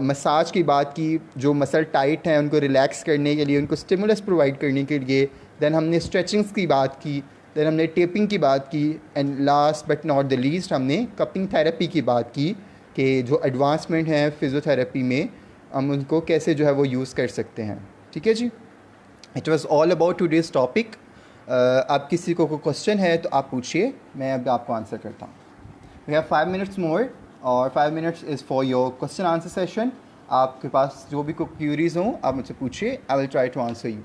मसाज की बात की, जो मसल टाइट हैं उनको रिलैक्स करने के लिए, उनको स्टिमुलस प्रोवाइड करने के लिए। देन हमने स्ट्रेचिंग्स की बात की, देन हमने टेपिंग की बात की, and last but not the least हमने कपिंग थेरेपी की बात की कि जो एडवांसमेंट है फिज़ियोथेरेपी में हम उनको कैसे जो है वो यूज़ कर सकते हैं। ठीक है जी, it was all about today's topic. आप किसी को कोई क्वेश्चन है तो आप पूछिए, मैं अब आपको आंसर करता हूँ। वी हैव 5 minutes मोर, और 5 minutes is for your question answer session. आपके पास जो भी कोई क्यूरीज हों आप मुझसे पूछिए, I will try to answer you.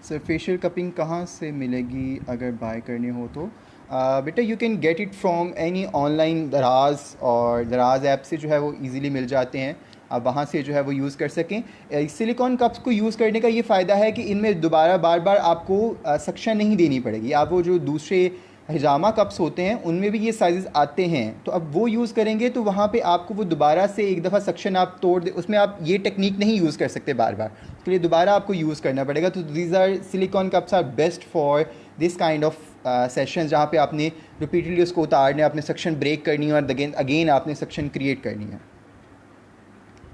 Sir facial cupping कहाँ से मिलेगी अगर बाय करनी हो तो? बेटा you can get it from any online Daraz, और दराज ऐप से जो है वो इजीली मिल जाते हैं, आप वहाँ से जो है वो यूज़ कर सकें। सिलिकॉन कप्स को यूज़ करने का ये फ़ायदा है कि इनमें दोबारा बार बार आपको सक्शन नहीं देनी पड़ेगी। आप वो जो दूसरे हिजामा कप्स होते हैं उनमें भी ये साइज़ आते हैं, तो अब वो यूज़ करेंगे तो वहाँ पे आपको वो दोबारा से एक दफ़ा सक्शन आप तोड़ दे, उसमें आप ये टेक्निक नहीं यूज़ कर सकते बार बार, तो ये दोबारा आपको यूज़ करना पड़ेगा। तो these are silicon cups are best for this kind of sessions, जहाँ पे आपने रिपीटेडली उसको उतारना है, आपने सक्शन ब्रेक करनी है और अगेन आपने सक्शन क्रिएट करनी है।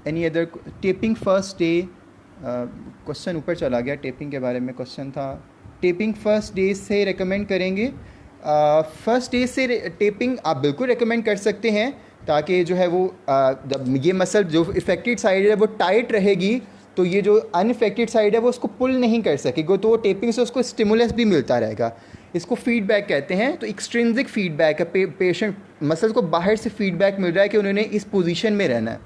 Any other? Taping first day, question ऊपर चला गया, टेपिंग के बारे में क्वेश्चन था। टेपिंग फर्स्ट डे से रेकमेंड करेंगे? फर्स्ट डे से टेपिंग आप बिल्कुल रेकमेंड कर सकते हैं, ताकि जो है वो ये मसल जो इफेक्टेड साइड है वो टाइट रहेगी, तो ये जो अनइफेक्टेड साइड है वो उसको पुल नहीं कर सकेगी, तो टेपिंग से उसको स्टिमुलस भी मिलता रहेगा। इसको फीडबैक कहते हैं। तो एक्सट्रिंसिक फीडबैक है, पेशेंट मसल को बाहर से फीडबैक मिल रहा है कि उन्होंने इस पोजीशन में रहना है।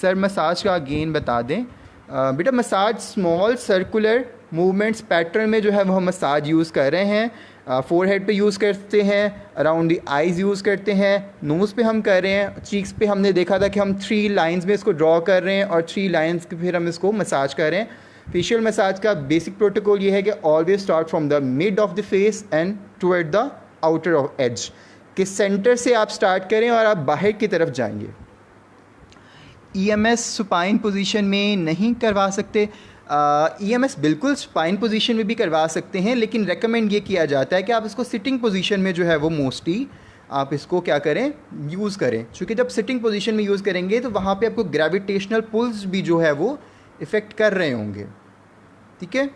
सर मसाज का अगेन बता दें। बेटा massage small circular movements pattern में जो है वो हम मसाज यूज़ कर रहे हैं। फोरहेड पे यूज़ करते हैं, अराउंड द आइज़ यूज़ करते हैं, नोज़ पे हम कर रहे हैं, चीक्स पे हमने देखा था कि हम 3 लाइंस में इसको ड्रॉ कर रहे हैं और 3 लाइंस के फिर हम इसको मसाज कर रहे हैं। फेशियल मसाज का बेसिक प्रोटोकॉल ये है कि always start from the mid of the face and toward the outer of edge, कि सेंटर से आप स्टार्ट करें और आप बाहर की तरफ जाएंगे। EMS सुपाइन पोजीशन में नहीं करवा सकते? EMS बिल्कुल स्पाइन पोजीशन में भी करवा सकते हैं, लेकिन रेकमेंड ये किया जाता है कि आप इसको सिटिंग पोजीशन में जो है वो मोस्टली आप इसको क्या करें, यूज़ करें, क्योंकि जब सिटिंग पोजीशन में यूज़ करेंगे तो वहाँ पे आपको ग्रेविटेशनल पुल्स भी जो है वो इफ़ेक्ट कर रहे होंगे। ठीक है,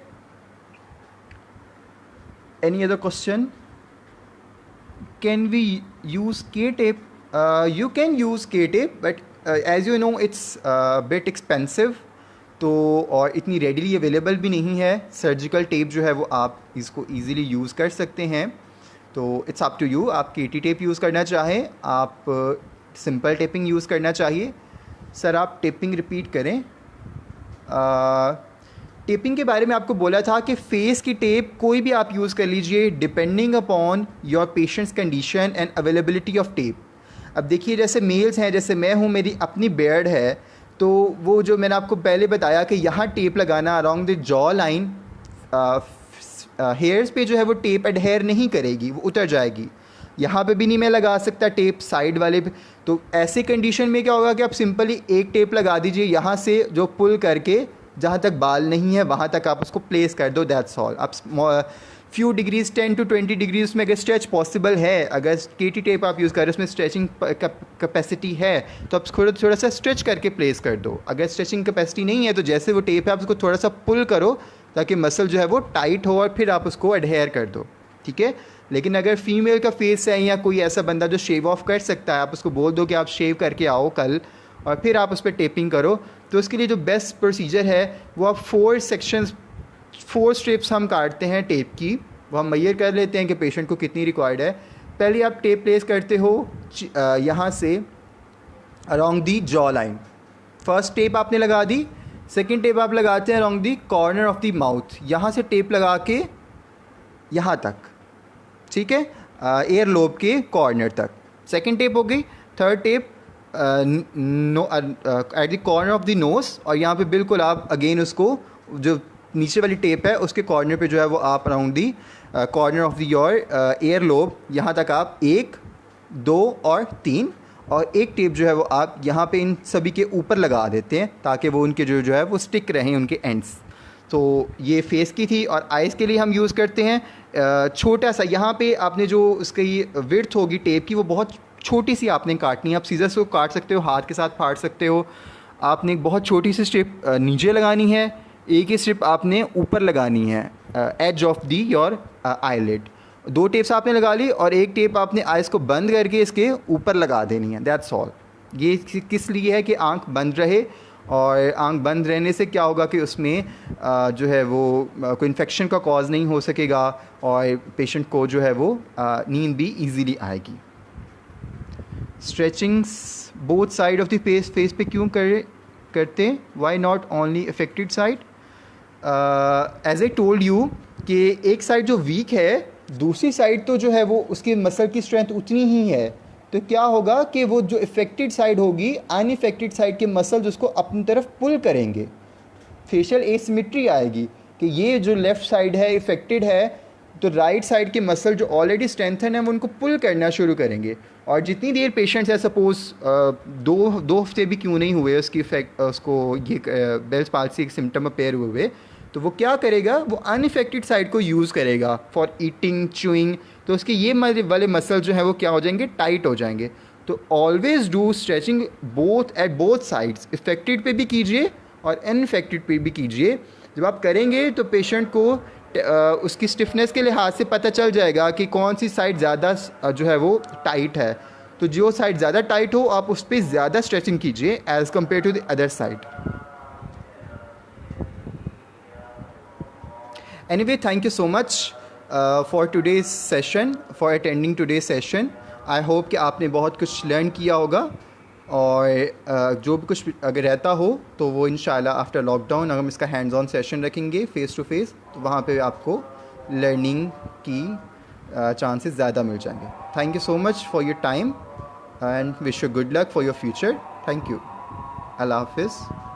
any other question? Can we use K tape? You can use K tape, but as you know it's bit expensive, तो और इतनी रेडीली अवेलेबल भी नहीं है। सर्जिकल टेप जो है वो आप इसको ईज़िली यूज़ कर सकते हैं, तो इट्स अप टू यू। आप केटी टेप यूज़ करना चाहें, आप सिंपल टेपिंग यूज़ करना चाहिए। सर आप टेपिंग रिपीट करें। टेपिंग के बारे में आपको बोला था कि फेस की टेप कोई भी आप यूज़ कर लीजिए, depending upon your patients condition and availability of tape. अब देखिए जैसे मेल्स हैं, जैसे मैं हूँ, मेरी अपनी बियर्ड है, तो वो जो मैंने आपको पहले बताया कि यहाँ टेप लगाना around the jaw line, hairs पे जो है वो टेप एडहेयर नहीं करेगी, वो उतर जाएगी। यहाँ पे भी नहीं मैं लगा सकता टेप साइड वाले पे। तो ऐसी कंडीशन में क्या होगा कि आप सिंपली एक टेप लगा दीजिए यहाँ से, जो पुल करके जहाँ तक बाल नहीं है वहाँ तक आप उसको प्लेस कर दो, दैट्स ऑल। आप फ्यू डिग्रीज 10 to 20 डिग्रीज में अगर स्ट्रेच पॉसिबल है, अगर केटी टेप आप यूज़ करें उसमें स्ट्रेचिंग कैपेसिटी है, तो आप थोड़ा सा स्ट्रेच करके प्लेस कर दो। अगर स्ट्रेचिंग कैपेसिटी नहीं है तो जैसे वो टेप है आप उसको थोड़ा सा पुल करो ताकि मसल जो है वो टाइट हो, और फिर आप उसको एडहेयर कर दो। ठीक है, लेकिन अगर फीमेल का फेस है या कोई ऐसा बंदा जो शेव ऑफ कर सकता है, आप उसको बोल दो कि आप शेव करके आओ कल और फिर आप उस पर टेपिंग करो, तो उसके लिए जो बेस्ट प्रोसीजर है वो आप 4 सेक्शंस 4 स्ट्रिप्स हम काटते हैं टेप की, वो हम मैयर कर लेते हैं कि पेशेंट को कितनी रिक्वायर्ड है। पहले आप टेप प्लेस करते हो यहाँ से around the jaw line, first tape आपने लगा दी। सेकंड टेप आप लगाते हैं around the corner of the mouth, यहाँ से टेप लगा के यहाँ तक, ठीक है, एयर लोब के कॉर्नर तक। सेकंड टेप हो गई। Third tape at the corner of the nose, और यहाँ पे बिल्कुल आप अगेन उसको जो नीचे वाली टेप है उसके कॉर्नर पे जो है वो आप around the corner of the your air lobe, यहाँ तक आप 1, 2 और 3 और एक टेप जो है वो आप यहाँ पे इन सभी के ऊपर लगा देते हैं ताकि वो उनके जो है वो स्टिक रहें उनके एंड्स। तो ये फेस की थी। और आइज़ के लिए हम यूज़ करते हैं छोटा सा, यहाँ पे आपने जो उसकी विड्थ होगी टेप की वो बहुत छोटी सी आपने काटनी है। आप सीजर से काट सकते हो, हाथ के साथ फाड़ सकते हो। आपने एक बहुत छोटी सी स्ट्रिप नीचे लगानी है, एक ही स्ट्रिप आपने ऊपर लगानी है edge of the your eyelid. 2 tapes आपने लगा ली और एक टेप आपने आइज़ को बंद करके इसके ऊपर लगा देनी है। That's all. ये किस लिए है कि आंख बंद रहे, और आंख बंद रहने से क्या होगा कि उसमें जो है वो कोई इन्फेक्शन का कॉज नहीं हो सकेगा और पेशेंट को जो है वो नींद भी इजीली आएगी। Stretchings both side of the face पे क्यों करते हैं? Why not only affected side? As a told you कि एक साइड जो वीक है, दूसरी साइड तो जो है वो उसकी मसल की स्ट्रेंथ उतनी ही है। तो क्या होगा कि वो जो इफ़ेक्टेड साइड होगी, अनइफेक्टेड साइड के मसल्स उसको अपनी तरफ पुल करेंगे। फेशियल एसिमेट्री आएगी कि ये जो लेफ़्ट साइड है इफ़ेक्टेड है, तो राइट साइड के मसल जो ऑलरेडी स्ट्रेंथन है वो उनको पुल करना शुरू करेंगे। और जितनी देर पेशेंट्स है, सपोज़ 2 हफ्ते भी क्यों नहीं हुए उसकी उसको ये बेल्स पाल्सी के सिम्टम अपेयर हुए, तो वो क्या करेगा, वो अनइफेक्टेड साइड को यूज़ करेगा फॉर ईटिंग, च्यूइंग। तो उसके ये वाले मसल जो हैं वो क्या हो जाएंगे, टाइट हो जाएंगे। तो always do stretching at both sides. Affected पे भी कीजिए और अनइफेक्टेड पे भी कीजिए। जब आप करेंगे तो पेशेंट को उसकी स्टिफनेस के लिहाज से पता चल जाएगा कि कौन सी साइड ज़्यादा जो है वो टाइट है। तो जो साइड ज़्यादा टाइट हो आप उस पर ज़्यादा स्ट्रेचिंग कीजिए as compare to the other side. Anyway, thank you so much for today's session, for attending today's session. I hope कि आपने बहुत कुछ लर्न किया होगा, और जो भी कुछ अगर रहता हो तो वो इंशाल्लाह आफ्टर लॉकडाउन अगर हम इसका हैंड्स ऑन सेशन रखेंगे फेस टू फेस, तो वहाँ पे आपको लर्निंग की चांसेस ज़्यादा मिल जाएंगे। Thank you so much for your time and wish you good luck for your future. Thank you. अल्लाह हाफिज़।